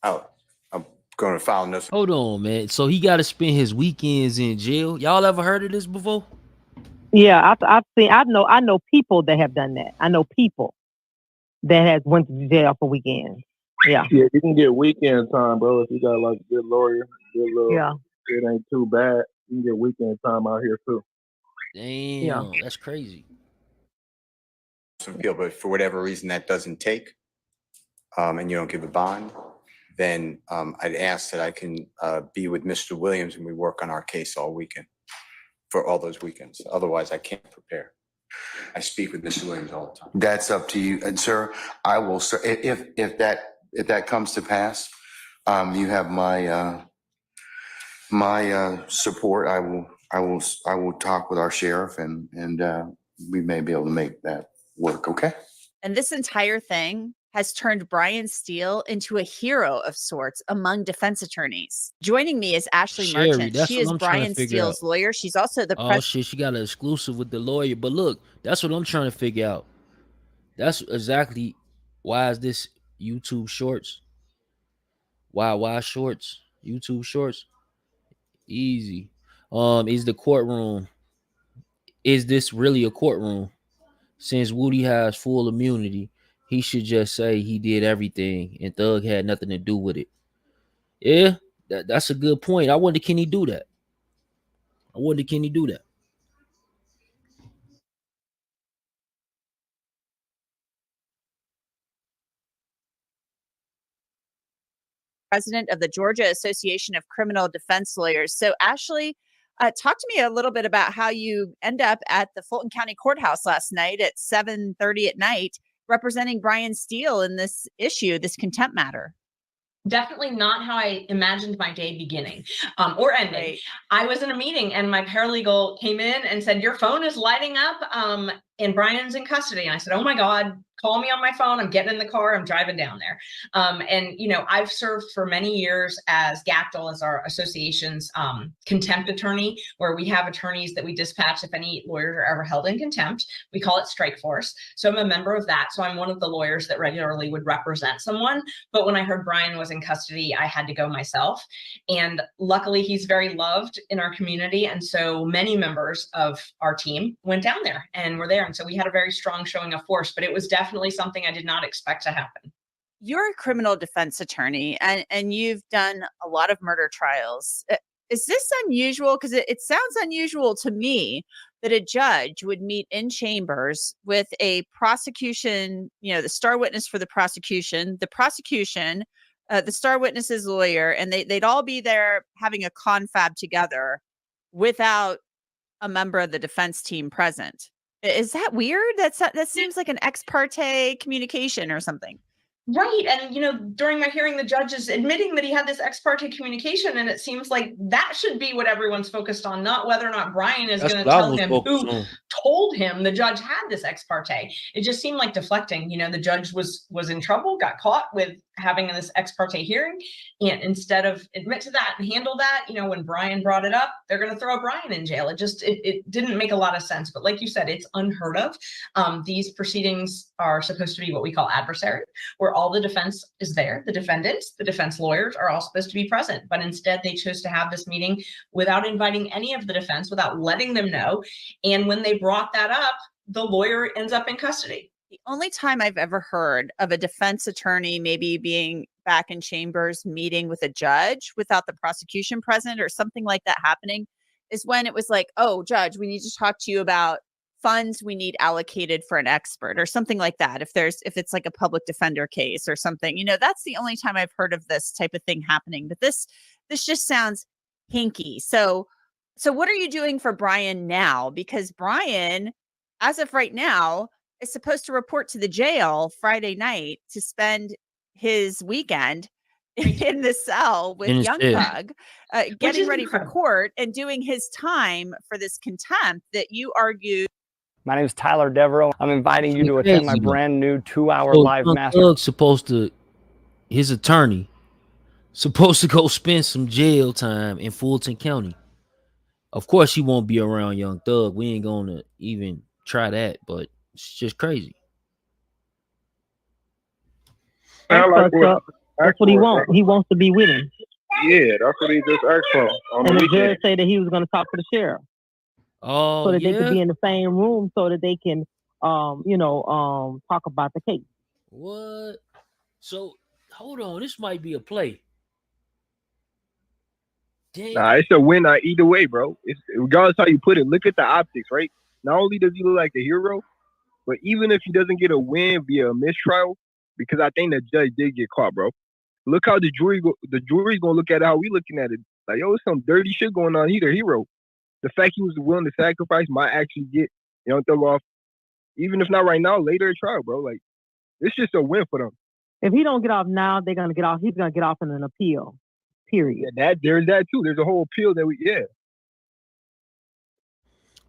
going to file notice. Hold on, man. So he got to spend his weekends in jail. Y'all ever heard of this before? Yeah, I've seen. I know people that have done that. I know people that has went to jail for weekends. Yeah. Yeah, you can get weekend time, bro. If you got like a good lawyer, it ain't too bad. You can get weekend time out here too. Damn, that's crazy. Some appeal, but for whatever reason that doesn't take, and you don't give a bond, then I'd ask that I can be with Mr. Williams and we work on our case all weekend for all those weekends. Otherwise, I can't prepare. I speak with Mr. Williams all the time. That's up to you, and sir, I will. Sir, if that comes to pass, you have my support. I will talk with our sheriff, and we may be able to make that work. Okay. And this entire thing has turned Brian Steele into a hero of sorts among defense attorneys. Joining me is Ashley Merchant. She is Brian Steele's lawyer. She's also the president. Oh shit, she got an exclusive with the lawyer. But look, that's what I'm trying to figure out. That's exactly why is this YouTube Shorts? Why Shorts? YouTube Shorts? Easy. Is the courtroom? Is this really a courtroom? Since Woody has full immunity, he should just say he did everything and Thug had nothing to do with it. Yeah, that's a good point. I wonder, can he do that? President of the Georgia Association of Criminal Defense Lawyers. So, Ashley, talk to me a little bit about how you end up at the Fulton County Courthouse last night at 7:30 at night, representing Brian Steele in this issue, this contempt matter. Definitely not how I imagined my day beginning or ending. Right. I was in a meeting and my paralegal came in and said, your phone is lighting up and Brian's in custody. And I said, oh my God, call me on my phone. I'm getting in the car. I'm driving down there. And, you know, I've served for many years as GACTL, as our association's contempt attorney, where we have attorneys that we dispatch if any lawyers are ever held in contempt. We call it Strike Force. So I'm a member of that. So I'm one of the lawyers that regularly would represent someone. But when I heard Brian was in custody, I had to go myself. And luckily, he's very loved in our community. And so many members of our team went down there and were there. And so we had a very strong showing of force, but it was definitely something I did not expect to happen. You're a criminal defense attorney and you've done a lot of murder trials. Is this unusual? Because it sounds unusual to me that a judge would meet in chambers with a prosecution, you know, the star witness for the prosecution, the star witness's lawyer, and they'd all be there having a confab together without a member of the defense team present. Is that weird? That seems like an ex parte communication or something. Right. And, you know, during my hearing, the judge is admitting that he had this ex parte communication. And it seems like that should be what everyone's focused on, not whether or not Brian is going to tell him who told him the judge had this ex parte. It just seemed like deflecting. The judge was in trouble, got caught with having this ex parte hearing, and instead of admit to that and handle that, when Brian brought it up, they're going to throw Brian in jail. It didn't make a lot of sense. But like you said, it's unheard of. These proceedings are supposed to be what we call adversary, where all the defense is there. The defendants, the defense lawyers are all supposed to be present, but instead they chose to have this meeting without inviting any of the defense, without letting them know. And when they brought that up, the lawyer ends up in custody. The only time I've ever heard of a defense attorney maybe being back in chambers meeting with a judge without the prosecution present or something like that happening is when it was like, oh, judge, we need to talk to you about funds we need allocated for an expert or something like that. If it's like a public defender case or something, that's the only time I've heard of this type of thing happening. But this just sounds hinky. So what are you doing for Brian now? Because Brian, as of right now, is supposed to report to the jail Friday night to spend his weekend in the cell with Young Thug, getting ready for court and doing his time for this contempt that you argued. My name is Tyler Devereaux. I'm inviting you to attend my brand new 2-hour live master. Thug's his attorney, supposed to go spend some jail time in Fulton County. Of course, he won't be around Young Thug. We ain't gonna even try that, but it's just crazy. That's what he wants. He wants to be with him. Yeah, that's what he just asked for. And the judge said that he was going to talk to the sheriff. Oh, so that they could be in the same room, so that they can, talk about the case. What? So hold on, this might be a play. Nah, it's a win either way, bro. It's regardless how you put it. Look at the optics, right? Not only does he look like the hero, but even if he doesn't get a win via a mistrial, because I think the judge did get caught, bro. Look how the jury's gonna look at it how we looking at it. Like, yo, it's some dirty shit going on. He's the hero. The fact he was willing to sacrifice might actually get Young Thug off, even if not right now, later in trial, bro. Like, it's just a win for them. If he don't get off now, they're gonna get off. He's gonna get off in an appeal. Period. Yeah, there's that too. There's a whole appeal that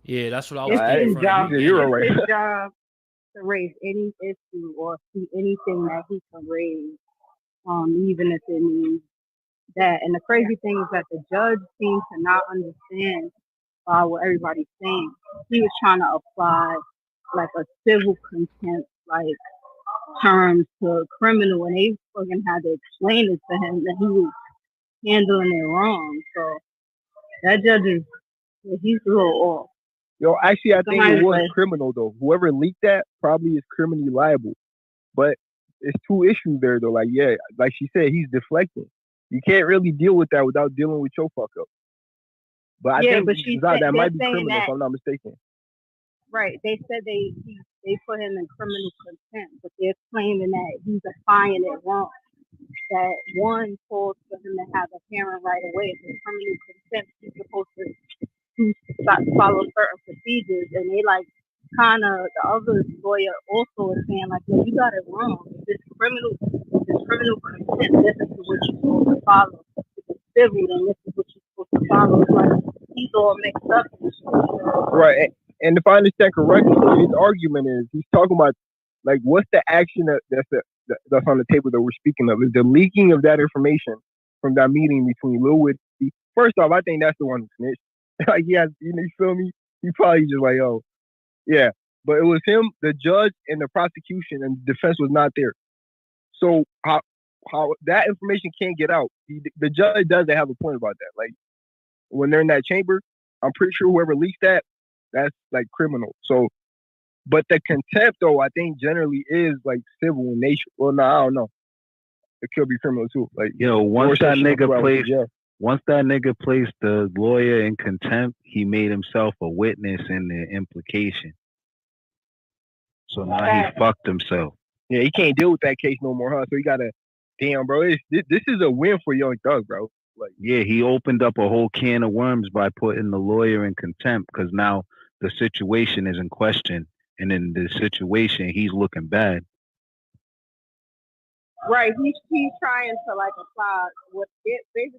Yeah, that's what I was thinking. thinking. It's his job to raise any issue or see anything that he can raise, even if it means that. And the crazy thing is that the judge seems to not understand what everybody's saying. He was trying to apply like a civil contempt like terms to criminal, and they fucking had to explain it to him that he was handling it wrong. So that judge he's a little off. Yo, actually, I think it was criminal, though. Whoever leaked that probably is criminally liable. But it's two issues there, though. Like, yeah, like she said, he's deflecting. You can't really deal with that without dealing with your fuck up. But I think that might be criminal, if I'm not mistaken. Right. They said they put him in criminal contempt, but they're claiming that he's applying it wrong. That one calls for him to have a hearing right away. In criminal contempt, he's supposed to follow certain procedures, and they like kind of the other lawyer also is saying like, no, you got it wrong. This criminal contempt. This is what you're supposed to follow. If it's civil, then this is what you're supposed to follow. It's like he's all mixed up. Right, and if I understand correctly, his argument is he's talking about like what's the action that's on the table that we're speaking of? Is the leaking of that information from that meeting between Lil Whitney? First off, I think that's the one who snitched. Like, yeah, you feel me? He probably just like, oh, yeah. But it was him, the judge, and the prosecution, and the defense was not there. So how that information can't get out? The judge doesn't have a point about that. Like, when they're in that chamber, I'm pretty sure whoever leaked that, that's like criminal. So, but the contempt, though, I think generally is like civil in nature. Well, no, I don't know. It could be criminal too. Like, once that nigga placed the lawyer in contempt, he made himself a witness in the implication. So now he fucked himself. Yeah, he can't deal with that case no more, huh? So he gotta, damn, bro. This is a win for Young Thug, bro. Like, yeah, he opened up a whole can of worms by putting the lawyer in contempt because now the situation is in question, and in the situation he's looking bad. Right, he's trying to like apply what they're saying.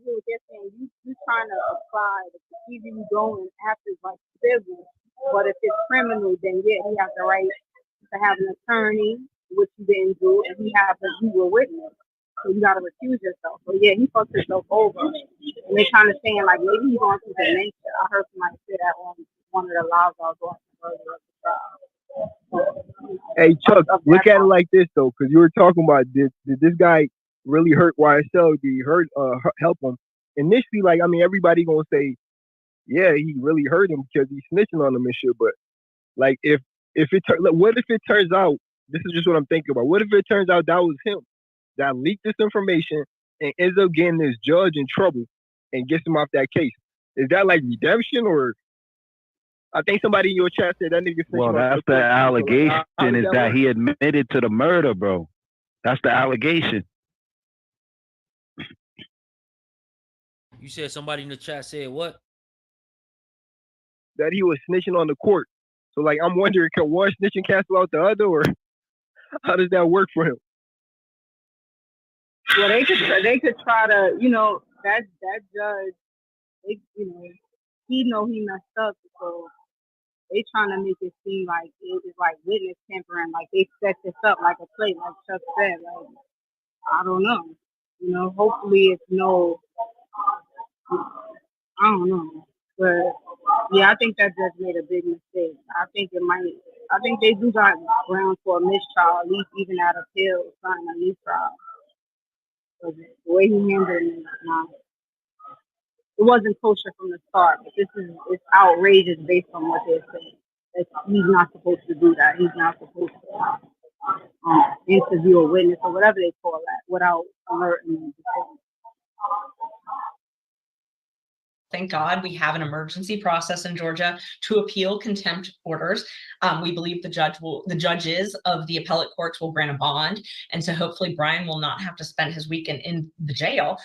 You trying to apply the procedure you going after like civil But if it's criminal, then yeah, he has the right to have an attorney, which he didn't do, and you were witness. So you gotta recuse yourself. So yeah, he fucked himself over. And they're kind of saying like maybe he's on some dementia. I heard somebody say that on one of the lives I was watching earlier of the trial. Hey Chuck, look at it like this though, because you were talking about did this guy really hurt YSL? Did he help him? Initially, like I mean, everybody gonna say, yeah, he really hurt him because he's snitching on him and shit. But like, what if it turns out? This is just what I'm thinking about. What if it turns out that was him that leaked this information and ends up getting this judge in trouble and gets him off that case? Is that like redemption or? I think somebody in your chat said that nigga. Well, that's the allegation is that he admitted to the murder, bro. That's the allegation. You said somebody in the chat said what? That he was snitching on the court. So like, I'm wondering, can one snitching cancel out the other, or how does that work for him? Well, they could try to, that judge, he know he messed up, so they trying to make it seem like it was like witness tampering, like they set this up like a play, like Chuck said. Like, I don't know. Hopefully it's no, I don't know. But yeah, I think that judge made a big mistake. I think they do got grounds for a mistrial, at least even at appeal, something a mistrial. The way he handled it is not. It wasn't kosher from the start, but it's outrageous based on what they're saying. He's not supposed to do that. He's not supposed to interview a witness or whatever they call that without alerting them. Thank God we have an emergency process in Georgia to appeal contempt orders. We believe the judges of the appellate courts will grant a bond. And so hopefully Brian will not have to spend his weekend in the jail.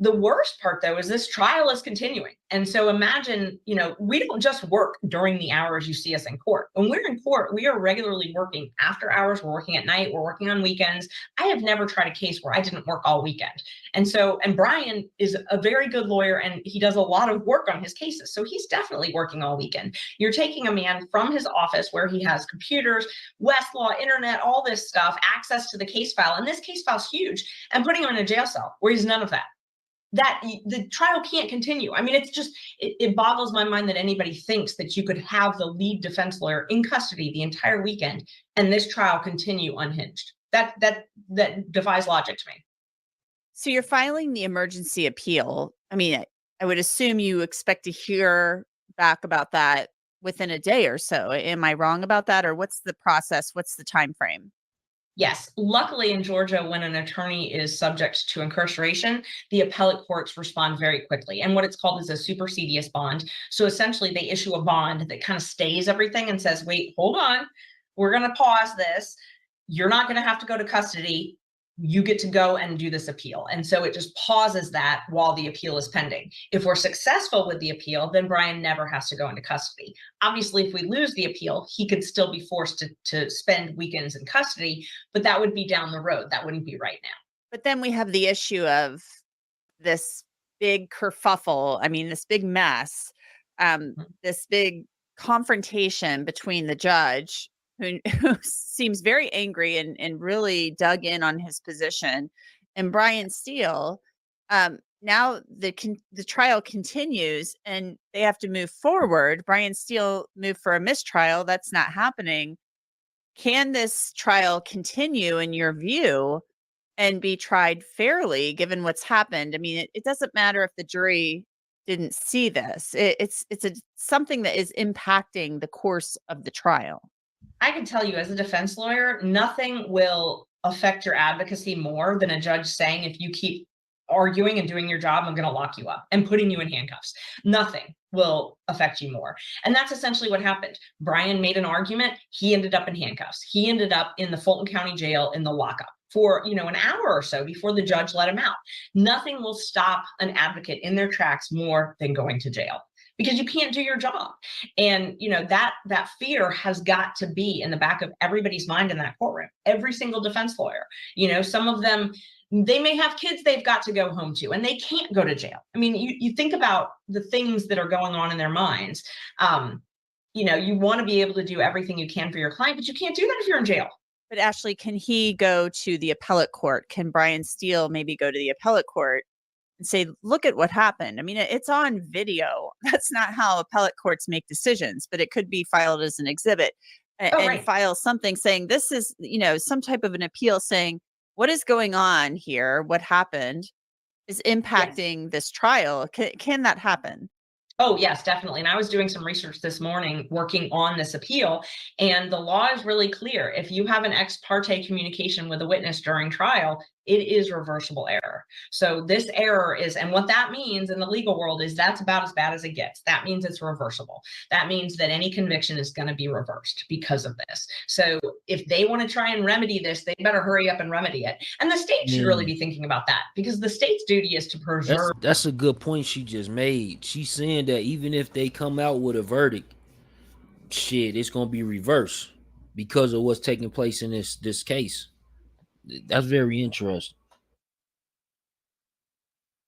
The worst part, though, is this trial is continuing. And so imagine, we don't just work during the hours you see us in court. When we're in court, we are regularly working after hours. We're working at night. We're working on weekends. I have never tried a case where I didn't work all weekend. And Brian is a very good lawyer, and he does a lot of work on his cases. So he's definitely working all weekend. You're taking a man from his office where he has computers, Westlaw, internet, all this stuff, access to the case file. And this case file's huge, and putting him in a jail cell where he's none of that. That the trial can't continue. I mean, it's just, it boggles my mind that anybody thinks that you could have the lead defense lawyer in custody the entire weekend and this trial continue unhinged. That defies logic to me. So you're filing the emergency appeal. I mean, I would assume you expect to hear back about that within a day or so. Am I wrong about that? Or what's the process? What's the time frame? Yes. Luckily in Georgia, when an attorney is subject to incarceration, the appellate courts respond very quickly. And what it's called is a supersedious bond. So essentially they issue a bond that kind of stays everything and says, wait, hold on, we're going to pause this. You're not going to have to go to custody. You get to go and do this appeal. And so it just pauses that while the appeal is pending. If we're successful with the appeal, then Brian never has to go into custody. Obviously, if we lose the appeal, he could still be forced to spend weekends in custody, but that would be down the road. That wouldn't be right now. But then we have the issue of this big kerfuffle. I mean, this big mess, this big confrontation between the judge who seems very angry and really dug in on his position, and Brian Steele. Now the trial continues and they have to move forward. Brian Steele moved for a mistrial. That's not happening. Can this trial continue in your view and be tried fairly given what's happened? I mean, it doesn't matter if the jury didn't see this. It's something that is impacting the course of the trial. I can tell you as a defense lawyer, nothing will affect your advocacy more than a judge saying, if you keep arguing and doing your job, I'm going to lock you up and putting you in handcuffs. Nothing will affect you more. And that's essentially what happened. Brian made an argument. He ended up in handcuffs. He ended up in the Fulton County Jail in the lockup for, an hour or so before the judge let him out. Nothing will stop an advocate in their tracks more than going to jail, because you can't do your job. And, that fear has got to be in the back of everybody's mind in that courtroom, every single defense lawyer. Some of them, they may have kids they've got to go home to, and they can't go to jail. I mean, you think about the things that are going on in their minds. you know, you want to be able to do everything you can for your client, but you can't do that if you're in jail. But Ashley, can he go to the appellate court? Can Brian Steele maybe go to the appellate court and say, look at what happened? I mean, it's on video. That's not how appellate courts make decisions, but it could be filed as an exhibit and file something saying this is, you know, some type of an appeal saying what is going on here, what happened is impacting this trial. Can that happen? Oh, yes, definitely. And I was doing some research this morning working on this appeal, and the law is really clear. If you have an ex parte communication with a witness during trial, it is reversible error. So this error is, and what that means in the legal world is that's about as bad as it gets. That means it's reversible. That means that any conviction is going to be reversed because of this. So if they want to try and remedy this, they better hurry up and remedy it. And the state should really be thinking about that, because the state's duty is to preserve. That's a good point she just made. She's saying that even if they come out with a verdict, shit, it's gonna be reversed because of what's taking place in this case. That's very interesting.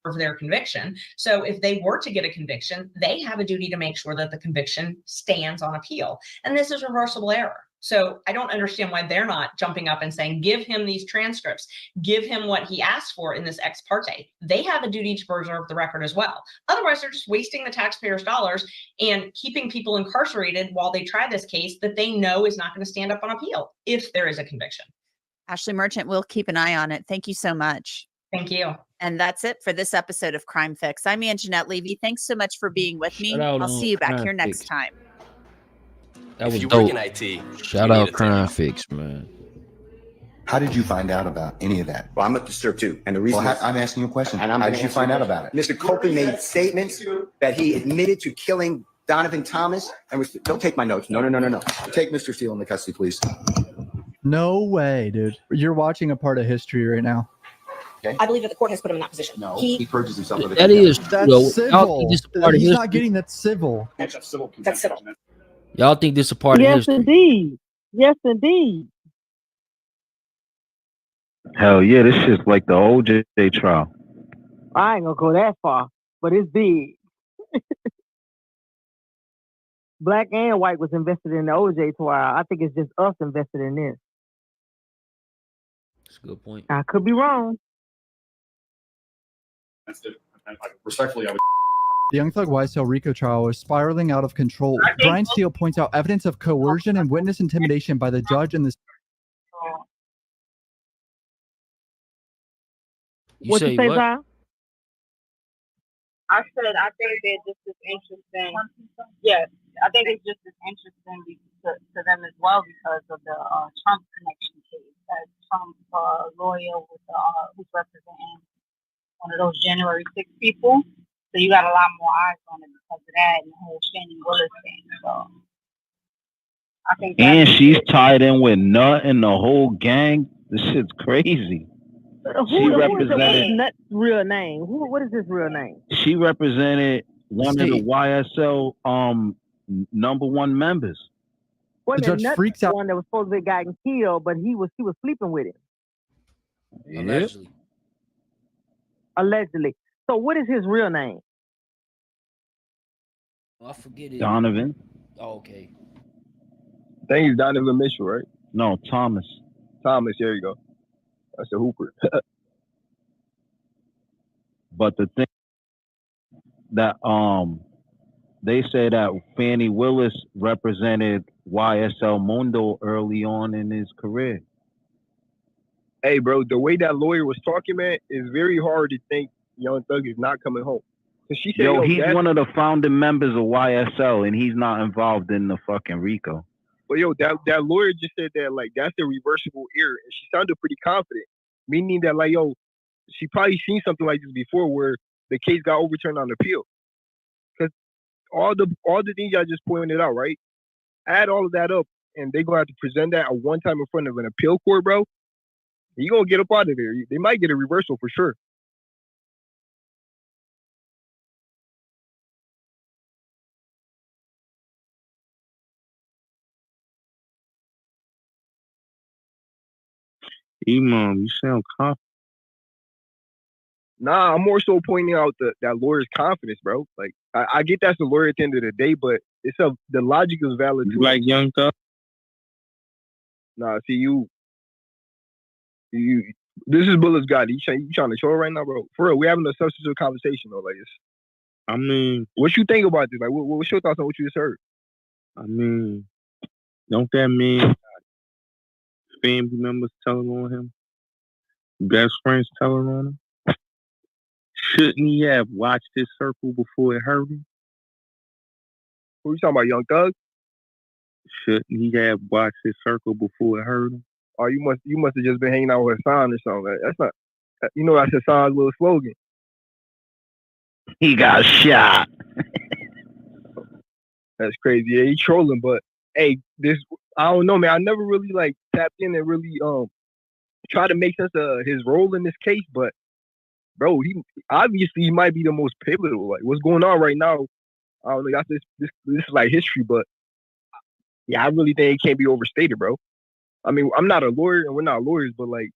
Of their conviction. So if they were to get a conviction, they have a duty to make sure that the conviction stands on appeal. And this is reversible error. So I don't understand why they're not jumping up and saying, give him these transcripts, give him what he asked for in this ex parte. They have a duty to preserve the record as well. Otherwise, they're just wasting the taxpayers' dollars and keeping people incarcerated while they try this case that they know is not going to stand up on appeal if there is a conviction. Ashley Merchant, we'll keep an eye on it. Thank you so much. Thank you. And that's it for this episode of Crime Fix. I'm Anjanette Levy. Thanks so much for being with me. Shout out I'll see you back Crime here next Fix. time. That was you dope. work in IT, Shout out Crime Fix, man. How did you find out about any of that? Well, I'm disturbed too. And the reason Well, I'm asking you a question. and I'm How gonna did you answer find your out question. about it? Mr. Copeland made statements that he admitted to killing Donovan Thomas. And don't take my notes. No. Take Mr. Steele into custody, please. No way, dude. You're watching a part of history right now. Okay. I believe that the court has put him in that position. No, he purges himself of it. That is That's true. Y'all civil. think this a part of He's not history? getting that civil. That's civil. Y'all think this a part of Yes, history? indeed. Yes, indeed. Hell yeah, this shit's like the OJ trial. I ain't gonna go that far, but it's big. Black and white was invested in the OJ trial. I think it's just us invested in this. That's a good point. I could be wrong. Respectfully, I would. The Young Thug YSL RICO trial is spiraling out of control. Brian Steele points out evidence of coercion and witness intimidation by the judge and the. You say what? Zion? I said I think they're just as interesting. Yes, I think it's just as interesting to them as well because of the Trump connection case. That Trump lawyer with who's representing one of those January 6 people. So you got a lot more eyes on it because of that and the whole Shannon Willis thing. So I think. And she's tied in with Nut and the whole gang. This shit's crazy. Who is Nut's real name? What is his real name? She represented one of the YSL #1 members. Well, The judge Nut's freaks out. one that was supposed to be gotten killed, but he was sleeping with him. Allegedly. Allegedly. So what is his real name? I forget it. Donovan. Oh, okay. I think he's Donovan Mitchell, right? No, Thomas. Thomas, there you go. That's a hooper. But the thing that they say that Fannie Willis represented YSL Mundo early on in his career. Hey, bro, the way that lawyer was talking, man, is very hard to think Young Thug is not coming home. Cause she said, Yo, he's one of the founding members of YSL, and he's not involved in the fucking RICO. But yo, that lawyer just said that like that's a reversible error, and she sounded pretty confident, meaning that like yo, she probably seen something like this before where the case got overturned on appeal. Because all the things I just pointed out, right? Add all of that up, and they gonna have to present that at one time in front of an appeal court, bro. You gonna get up out of there. They might get a reversal for sure. Imam, you sound confident. Nah, I'm more so pointing out that lawyer's confidence, bro. Like, I get that's the lawyer at the end of the day, but the logic is valid too. Like Young Thug. Nah, see you. This is Bullet's guy. You trying to show right now, bro? For real, we having a substantive conversation though. Like, I mean, what you think about this? Like, what's your thoughts on what you just heard? I mean, don't that mean family members telling on him? Best friends telling on him? Shouldn't he have watched his circle before it hurt him? Who you talking about, Young Thug? Shouldn't he have watched his circle before it hurt him? Oh, you must have just been hanging out with Hassan or something. That's not, that's Hassan's little slogan. He got shot. That's crazy. Yeah, he trolling, but hey, I don't know, man. I never really like tapped in and really try to make sense of his role in this case. But bro, he obviously might be the most pivotal. Like, what's going on right now? I don't know. This is like history, but yeah, I really think it can't be overstated, bro. I mean, I'm not a lawyer and we're not lawyers, but like,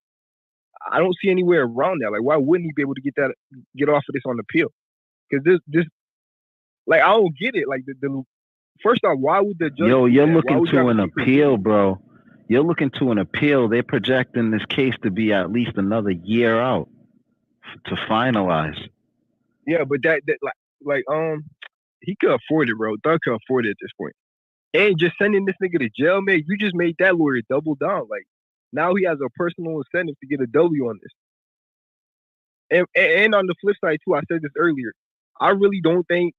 I don't see anywhere around that. Like, why wouldn't he be able to get off of this on appeal? Because this, like, I don't get it. Like, the first off, why would the judge? Yo, you're looking to an appeal, bro. You're looking to an appeal. They're projecting this case to be at least another year out to finalize. Yeah, but he could afford it, bro. Thug could afford it at this point. And just sending this nigga to jail, man, you just made that lawyer double down. Like, now he has a personal incentive to get a W on this. And on the flip side, too, I said this earlier, I really don't think,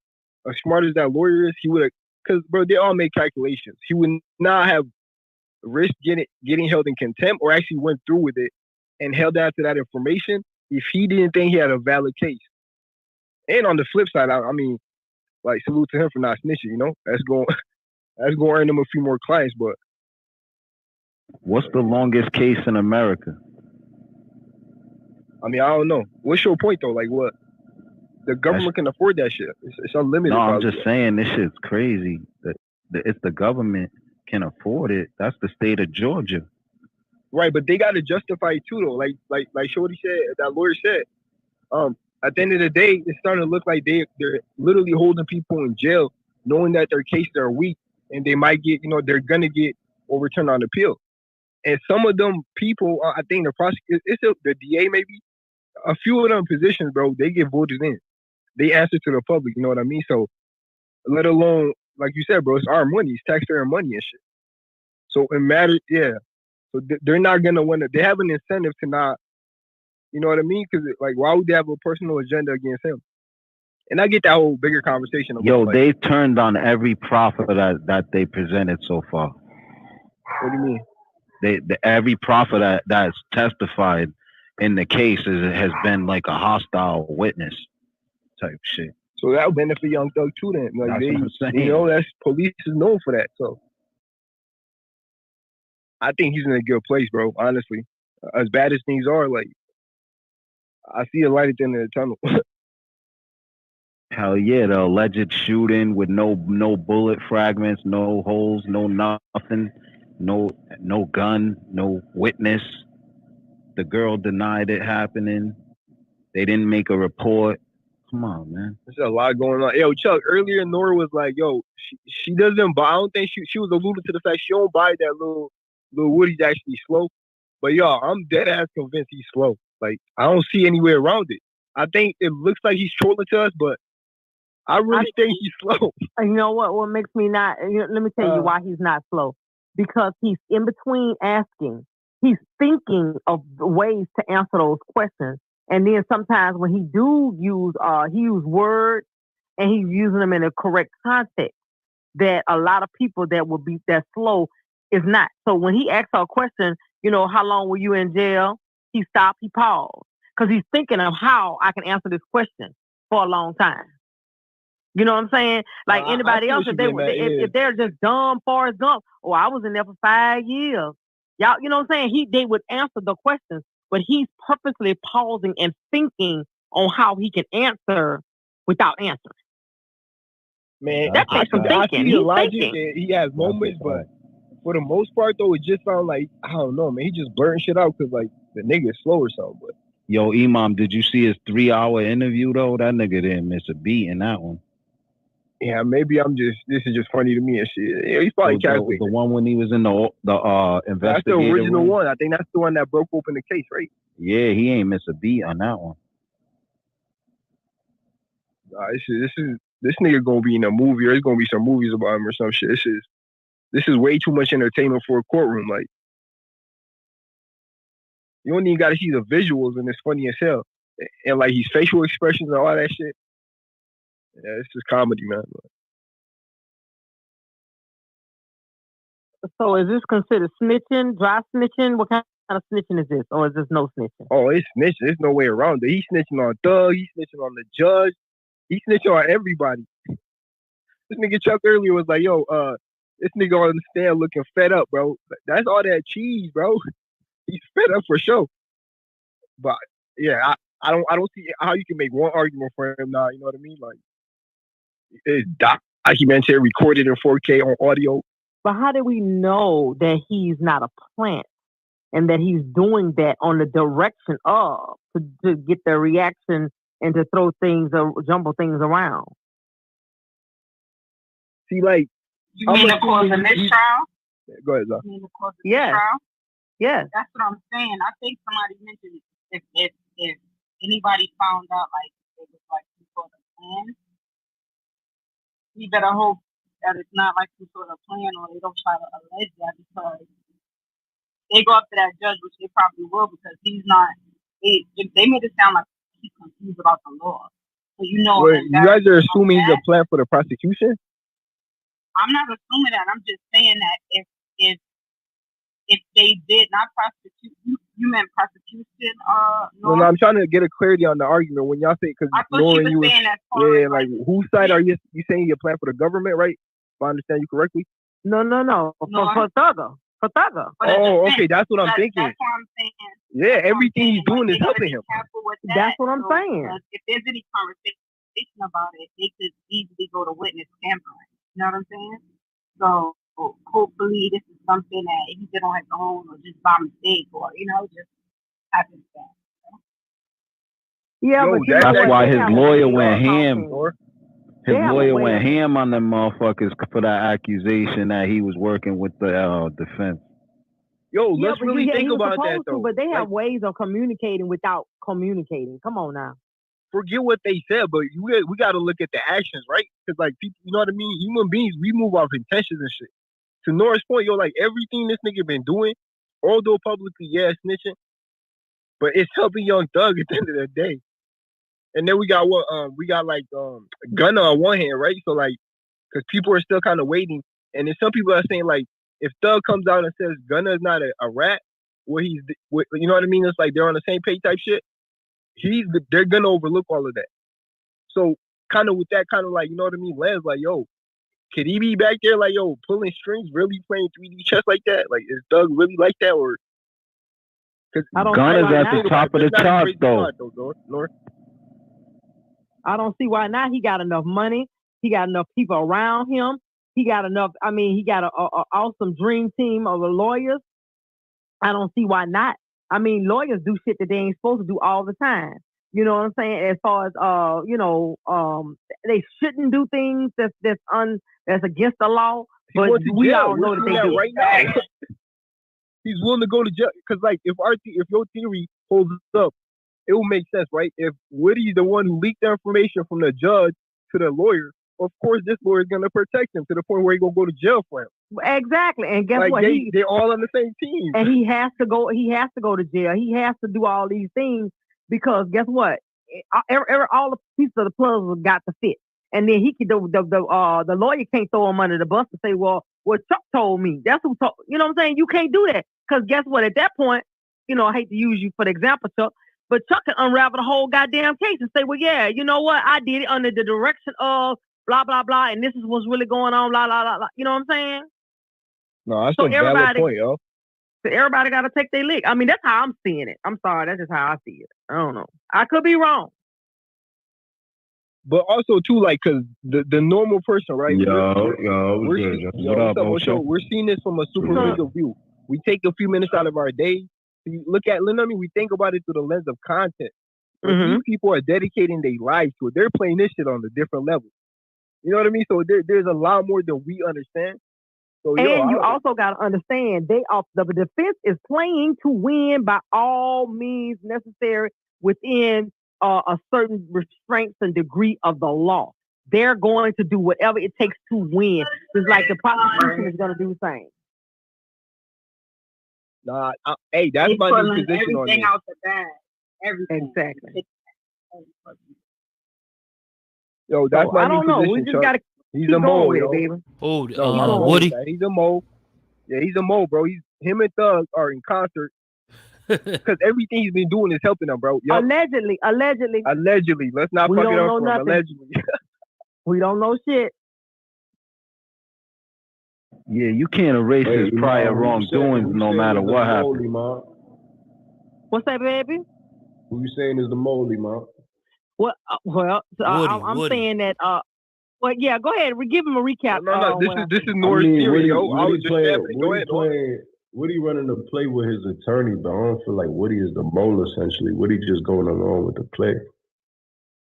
as smart as that lawyer is, he would have, because, bro, they all make calculations. He would not have risked getting held in contempt or actually went through with it and held on to that information if he didn't think he had a valid case. And on the flip side, I mean, like, salute to him for not snitching, That's going to earn him a few more clients, but. What's the longest case in America? I mean, I don't know. What's your point, though? Like, what? The government can afford that shit. It's unlimited. No, I'm just saying this shit's crazy. If the government can afford it, that's the state of Georgia. Right, but they got to justify it too, though. Like Shorty said, that lawyer said. At the end of the day, it's starting to look like they're literally holding people in jail, knowing that their cases are weak and they might get, they're gonna get overturned on appeal. And some of them people, I think the prosecutor, the DA maybe, a few of them positions, bro, they get voted in. They answer to the public, you know what I mean? So, let alone, like you said, bro, it's our money, it's taxpayer money and shit. So it matters, yeah. So they're not gonna win it. They have an incentive to not, you know what I mean? Because like, why would they have a personal agenda against him? And I get that whole bigger conversation. Yo, they turned on every proffer that they presented so far. What do you mean? Every proffer that's testified in the case has been like a hostile witness type shit. So that would benefit Young Thug too. Then, like, that's police is known for that. So I think he's in a good place, bro. Honestly, as bad as things are, like, I see a light at the end of the tunnel. Hell yeah, the alleged shooting with no bullet fragments, no holes, no nothing, no gun, no witness. The girl denied it happening. They didn't make a report. Come on, man. There's a lot going on. Yo, Chuck, earlier Nora was like, yo, she doesn't buy, I don't think she was alluding to the fact she don't buy that little Woody's actually slow. But yo, I'm dead ass convinced he's slow. Like, I don't see any way around it. I think it looks like he's trolling to us, but I really think he's slow. You know what makes me not, let me tell you why he's not slow. Because he's in between asking. He's thinking of ways to answer those questions. And then sometimes when he use words and he's using them in a correct context that a lot of people that will be that slow is not. So when he asks a question, how long were you in jail? He stopped, he paused. Because he's thinking of how I can answer this question for a long time. You know what I'm saying? Like anybody else, if they're just dumb, Forrest Gump, I was in there for 5 years. Y'all, you know what I'm saying? They would answer the questions, but he's purposely pausing and thinking on how he can answer without answering. Man, that takes some thinking. I see the logic that he has moments, but for the most part, though, it just sounds like, I don't know, man. He just blurting shit out because, like, the nigga is slow or something. But Yo, Imam, did you see his 3-hour interview though? That nigga didn't miss a beat in that one. Yeah, maybe this is just funny to me and shit. Yeah, he's probably calculating. The one when he was in the investigator That's the original room. one. I think that's the one that broke open the case, right? Yeah, he ain't miss a beat on that one. This nigga gonna be in a movie, or there's gonna be some movies about him or some shit. This is way too much entertainment for a courtroom. Like, you don't even gotta see the visuals, and it's funny as hell. And like his facial expressions and all that shit. Yeah, it's just comedy, man. So is this considered snitching, dry snitching? What kind of snitching is this? Or is this no snitching? Oh, it's snitching. There's no way around it. He's snitching on Thug. He's snitching on the judge. He's snitching on everybody. This nigga Chuck earlier was like, yo, this nigga on the stand looking fed up, bro. That's all that cheese, bro. He's fed up for sure. But yeah, I don't see how you can make one argument for him now. You know what I mean? Like, it's documentary recorded in 4K on audio. But how do we know that he's not a plant and that he's doing that on the direction of to get the reaction and to throw things or jumble things around? See, like, you mean the course of this trial? Go ahead, Zah. You mean the course of this trial? Yes. That's what I'm saying. I think somebody mentioned if anybody found out like it was like some sort of plan, we better hope that it's not like some sort of plan, or they don't try to allege that, because they go up to that judge, which they probably will, because he's not. They made it sound like he's confused about the law. So you know, wait, you guys are assuming he's a plan for the prosecution? I'm not assuming that. I'm just saying that if they did not prosecute, you meant prosecution. No, I'm trying to get a clarity on the argument when y'all say, because Lauren, you were saying like whose side are you saying you're playing for the government, right? If I understand you correctly. No. For Thugger. Oh, okay, that's what I'm thinking. That's what I'm saying. Yeah, everything he's doing is helping him. That's what I'm saying. If there's any conversation about it, they could easily go to witness tampering. You know what I'm saying? So hopefully this is something that he did on his own, or just by mistake, or just happens. Yeah, but that's why his lawyer went ham. His lawyer went ham on them motherfuckers for that accusation that he was working with the defense. Yo, let's really think about that though. But they have ways of communicating without communicating. Come on now. Forget what they said, but we got to look at the actions, right? Because like people, you know what I mean? Human beings, we move off intentions and shit. To Nora's point, yo, like everything this nigga been doing, although publicly, yeah, snitching, but it's helping Young Thug at the end of the day. And then we got Gunna on one hand, right? So like, because people are still kind of waiting, and then some people are saying like, if Thug comes out and says Gunna is not a rat, you know what I mean? It's like they're on the same page type shit. They're gonna overlook all of that. So kind of with that kind of like, you know what I mean, lens, like, yo, could he be back there like, yo, pulling strings, really playing 3D chess like that? Like, is Thug really like that? Or Gunna's at the top of the charts though. I don't see why not. He got enough money. He got enough people around him. He got enough. I mean, he got an awesome dream team of lawyers. I don't see why not. I mean, lawyers do shit that they ain't supposed to do all the time. You know what I'm saying? As far as they shouldn't do things that's against the law. But we all know that they do right now. He's willing to go to jail because, like, if your theory holds up, it will make sense, right? If Woody's the one who leaked the information from the judge to the lawyer, of course this lawyer is gonna protect him to the point where he's gonna go to jail for him. Exactly, and guess what? They're all on the same team, and he has to go. He has to go to jail. He has to do all these things because guess what? All the pieces of the puzzle got to fit, and then he can. The lawyer can't throw him under the bus and say, "Well, Chuck told me." That's who told. You know what I'm saying? You can't do that because guess what? At that point, I hate to use you for the example, Chuck. But Chuck can unravel the whole goddamn case and say, well, yeah, you know what? I did it under the direction of blah, blah, blah. And this is what's really going on, blah, blah, blah, blah. You know what I'm saying? No, that's a valid point, yo. So everybody got to take their lick. I mean, that's how I'm seeing it. I'm sorry. That's just how I see it. I don't know. I could be wrong. But also, too, like, because the normal person, right? What up, Osho? We're seeing this from a superficial view. We take a few minutes out of our day See, look at, we think about it through the lens of content. But Mm-hmm. these people are dedicating their lives to it. They're playing this shit on a different level. You know what I mean? So there's a lot more than we understand. So And you also got to understand, the defense is playing to win by all means necessary within a certain restraints and degree of the law. They're going to do whatever it takes to win. Just like the prosecution is going to do the same. Nah, hey, that's They my new pulling position on everything this. out the bag. Everything. Exactly. Yo, that's So, my I new don't know. position, We just Chuck. got to He's keep a going mole, with yo. it, baby. Oh, No, Woody. he's a mole. Yeah, he's a mole, bro. Him and Thug are in concert because everything he's been doing is helping them, bro. Yep. Allegedly. Allegedly. Let's not We fuck it don't up know for him. nothing. Allegedly. We don't know shit. Yeah, you can't erase his prior wrongdoings no matter what happens. What's that, baby? Who you saying is the moldy, Mom? Well, I'm Woody. saying that. Well, yeah. Go ahead. Give him a recap. No. This is Norris' theory, yo. I was just stepping. Go ahead, Norris. Woody running the play with his attorney, but I don't feel like Woody is the mole essentially. Woody just going along with the play.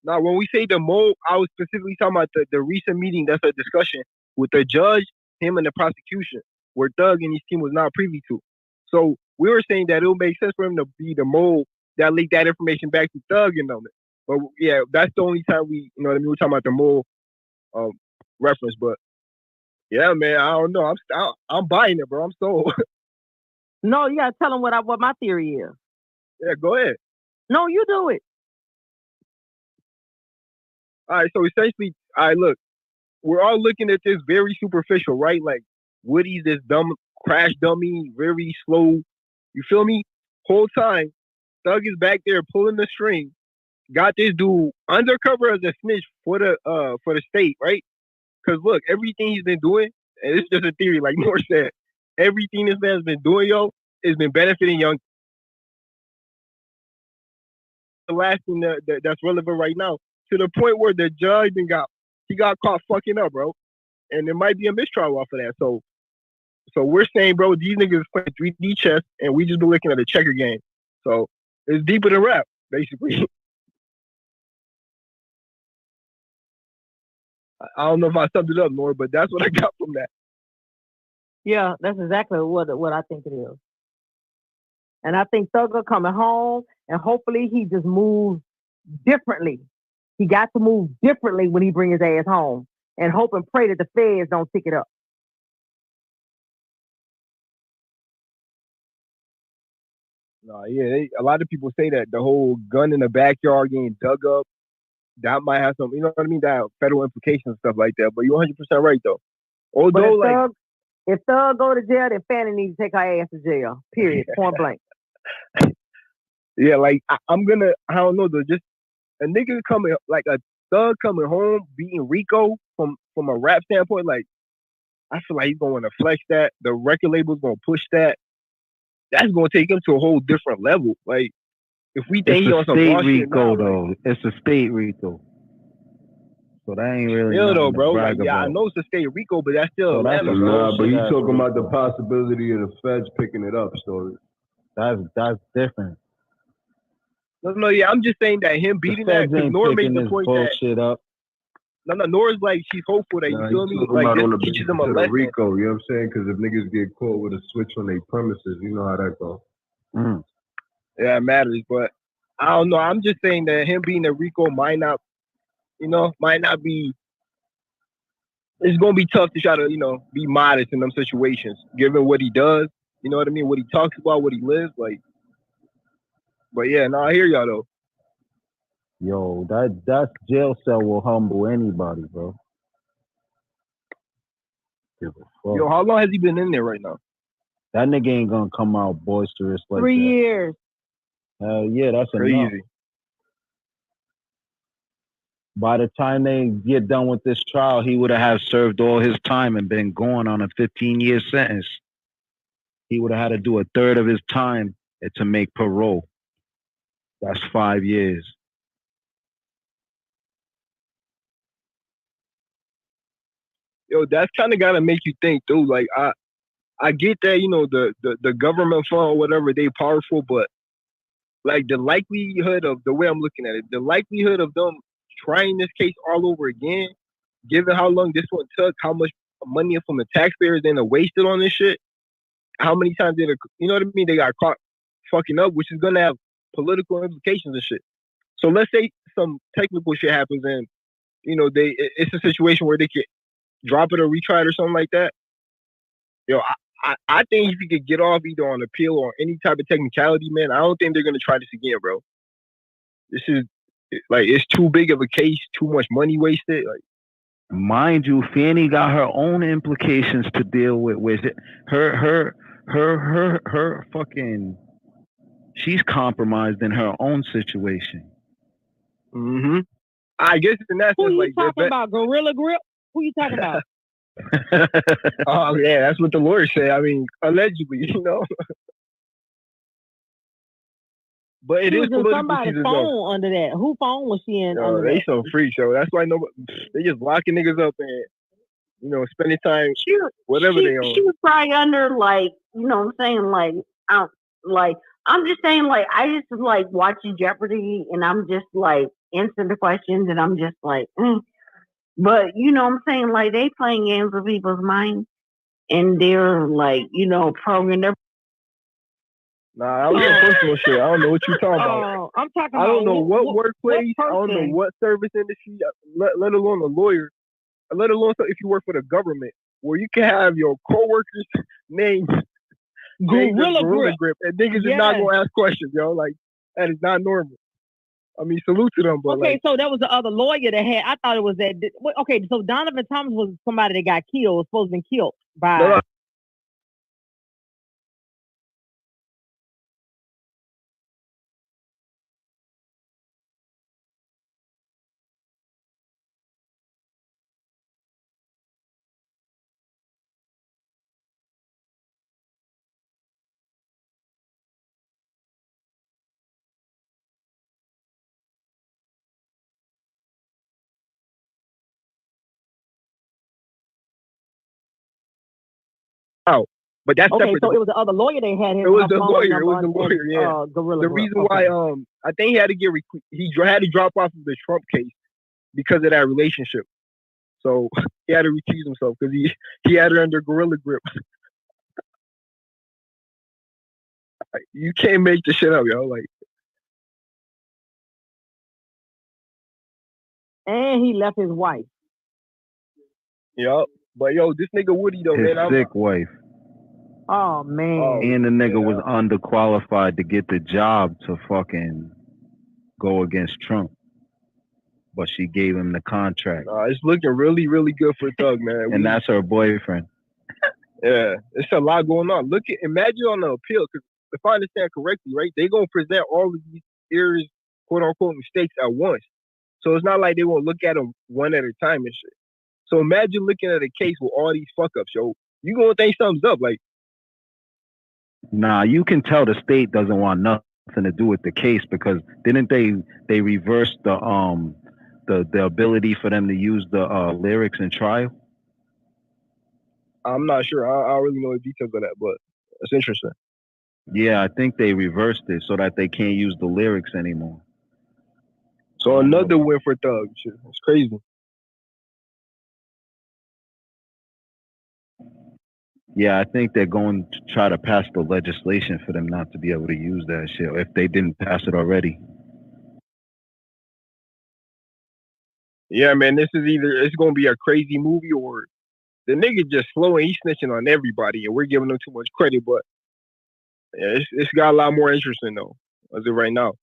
Now, when we say the mole, I was specifically talking about the recent meeting. That's a discussion with the judge, him, and the prosecution, where Thug and his team was not privy to. So we were saying that it would make sense for him to be the mole that leaked that information back to Thug and them. But yeah, that's the only time we were talking about the mole reference. But yeah, man, I don't know. I'm buying it, bro. I'm sold. No, you gotta tell him what my theory is. Yeah, go ahead. No, you do it. All right, so essentially, look, we're all looking at this very superficial, right? Like Woody's this dumb crash dummy, very slow. You feel me? Whole time, Thug is back there pulling the string. Got this dude undercover as a snitch for the state, right? Because look, everything he's been doing, and it's just a theory, like Moore said, everything this man's been doing, yo, has been benefiting young. The last thing that's relevant right now, to the point where the judge got caught fucking up, bro, and there might be a mistrial off of that. So we're saying, bro, these niggas playing 3D chess, and we just been looking at a checker game. So it's deeper than rap, basically. I don't know if I summed it up more, but that's what I got from that. Yeah, that's exactly what I think it is. And I think Thugger coming home, and hopefully he just moves differently. He got to move differently when he bring his ass home, and hope and pray that the feds don't pick it up. No, yeah, a lot of people say that the whole gun in the backyard getting dug up, that might have some, you know what I mean, that federal implications and stuff like that. But you're 100% right though. Although, if Thug go to jail, then Fanny needs to take her ass to jail. Period. Point blank. Yeah, like I don't know though, just a nigga coming, like a Thug coming home beating Rico from a rap standpoint, like I feel like he's going to flex that. The record label's going to push that. That's going to take him to a whole different level. Like if we think he on some state bullshit Rico now, though, like, it's a state Rico. So that ain't really still nothing though, to bro. brag Like, yeah, I about. know it's a state Rico, but that's still So that's Atlanta, a bro. Nah, but you bullshit talking ass about the possibility of the feds picking it up, story. That's different. No, yeah, I'm just saying that him beating The that, feds because ain't Nora made picking the this point that bullshit up. Nora's like she's hopeful that you feel me, like this teaches them a lesson. Rico, you know what I'm saying? Because if niggas get caught with a switch on their premises, you know how that goes. Mm. Yeah, it matters, but I don't know. I'm just saying that him being a Rico might not be. It's gonna be tough to try to, be modest in them situations, given what he does. You know what I mean? What he talks about, what he lives like. But yeah, no, I hear y'all though. Yo, that jail cell will humble anybody, bro. Give a fuck. Yo, how long has he been in there right now? That nigga ain't gonna come out boisterous like 3 that. years. Hell yeah, that's Crazy. enough. By the time they get done with this trial, he would have served all his time and been going on a 15-year sentence. He would have had to do a third of his time to make parole. That's 5 years. Yo, that's kind of gotta make you think too. Like I get that, you know, the government fund or whatever, they powerful, but like the likelihood of the way I'm looking at it, the likelihood of them trying this case all over again, given how long this one took, how much money from the taxpayers then are wasted on this shit, how many times did you know what I mean? They got caught fucking up, which is gonna have political implications and shit. So let's say some technical shit happens and you know it's a situation where they could drop it or retry it or something like that. Yo, I think if you could get off either on appeal or any type of technicality, man, I don't think they're gonna try this again, bro. This is like it's too big of a case, too much money wasted. Like, mind you, Fanny got her own implications to deal with it. Her fucking, she's compromised in her own situation. Mm-hmm. I guess in that Who sense, you like talking about? Gorilla Grip? Who you talking about? Oh yeah, that's what the lawyer said. I mean, allegedly, you know. But it She is was in political somebody's season, phone though. under that. Who phone was she in under They that? some freaks, so that's why they just locking niggas up and you know spending time whatever they own. She was probably under like, you know what I'm saying, I'm just saying like I just like watching Jeopardy and I'm just like answering the questions and I'm just like But you know what I'm saying, like they playing games with people's minds and they're like, you know, programming their Nah, that was some personal shit. I don't know what you talking about. I'm talking I don't about know what workplace. I don't know person? what service industry. Let alone a lawyer. Let alone if you work for the government, where you can have your coworkers' names Gorilla Grip, and niggas is not gonna ask questions, yo. Like that is not normal. I mean, salute to them, but Okay, like, so that was the other lawyer that had. I thought it was that. Okay, so Donovan Thomas was somebody that got killed. Was supposed to be killed by. no. Oh, but that's Okay, separate. so it was the other lawyer they had. It was the lawyer. It was the lawyer. Yeah. Gorilla The Grip. reason why I think he had to had to drop off of the Trump case because of that relationship. So he had to recuse himself because he had her under Gorilla Grip. You can't make this shit up, yo. Like, and he left his wife. Yup. But yo, this nigga Woody though, His man. sick wife. Oh man. And the nigga was underqualified to get the job to fucking go against Trump. But she gave him the contract. It's looking really, really good for Thug, man. And that's her boyfriend. Yeah, it's a lot going on. Imagine on the appeal, because if I understand correctly, right, they gonna present all of these errors, quote unquote, mistakes at once. So it's not like they won't look at them one at a time and shit. So imagine looking at a case with all these fuck ups, yo. You gonna think something's up, like. Nah, you can tell the state doesn't want nothing to do with the case because didn't they reverse the ability for them to use the lyrics in trial? I'm not sure. I don't really know the details of that, but it's interesting. Yeah, I think they reversed it so that they can't use the lyrics anymore. So another win for Thug. Shit, it's crazy. Yeah, I think they're going to try to pass the legislation for them not to be able to use that shit if they didn't pass it already. Yeah, man, this is it's gonna be a crazy movie or the nigga just slow and he's snitching on everybody and we're giving him too much credit, but yeah, it's got a lot more interesting though, as of right now.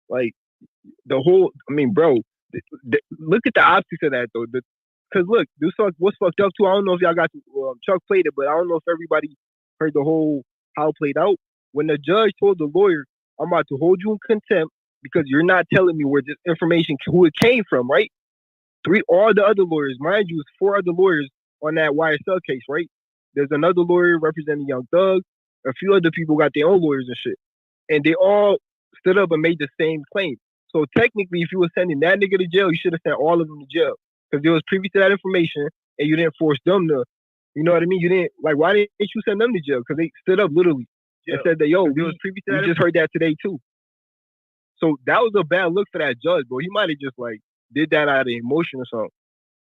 Like the whole, I mean, bro, look at the optics of that though. Cause look, what's fucked up too. I don't know if y'all got Chuck played it, but I don't know if everybody heard the whole how it played out. When the judge told the lawyer, "I'm about to hold you in contempt because you're not telling me where this information, who it came from," right? All the other lawyers, mind you, it's 4 other lawyers on that YSL case, right? There's another lawyer representing Young Thug. A few other people got their own lawyers and shit, and they all stood up and made the same claim. So technically, if you were sending that nigga to jail, you should have sent all of them to jail. Because there was privy to that information and you didn't force them to You know what I mean? You didn't like. Why didn't you send them to jail? Because they stood up literally and said that, yo, we just heard that today too. So that was a bad look for that judge, bro. He might have just like did that out of emotion or something.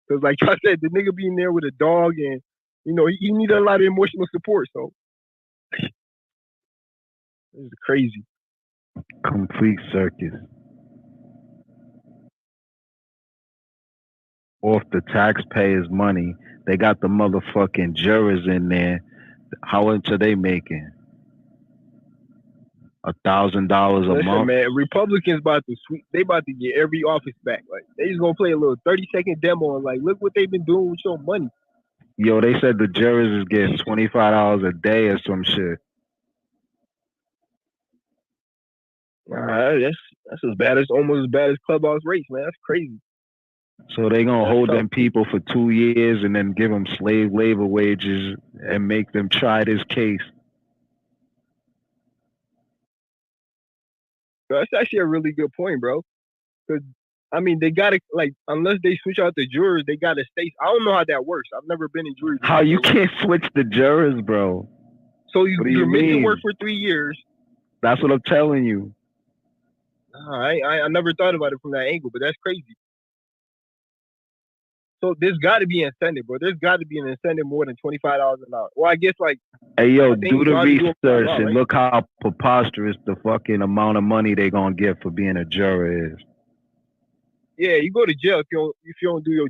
Because like I said, the nigga being there with a dog and you know he needed a lot of emotional support. So this is crazy. Complete circus. Off the taxpayers' money, they got the motherfucking jurors in there. How much are they making? $1,000 a Listen, month. man, Republicans about to sweep. They about to get every office back. Like they just gonna play a little 30-second demo and like, look what they've been doing with your money. Yo, they said the jurors is getting $25 a day or some shit. That's as bad as almost as bad as clubhouse rates, man. That's crazy. So they gonna hold them people for 2 years and then give them slave labor wages and make them try this case. That's actually a really good point, bro. Because I mean, they gotta like unless they switch out the jurors, they gotta stay. I don't know how that works. I've never been in jury. How you can't switch the jurors, bro? So you're meant to work for 3 years. That's what I'm telling you. I never thought about it from that angle, but that's crazy. So there's got to be an incentive, bro. There's got to be an incentive more than $25 an hour. Well, I guess like. Hey yo, do the research and look how preposterous the fucking amount of money they gonna get for being a juror is. Yeah, you go to jail if you don't do your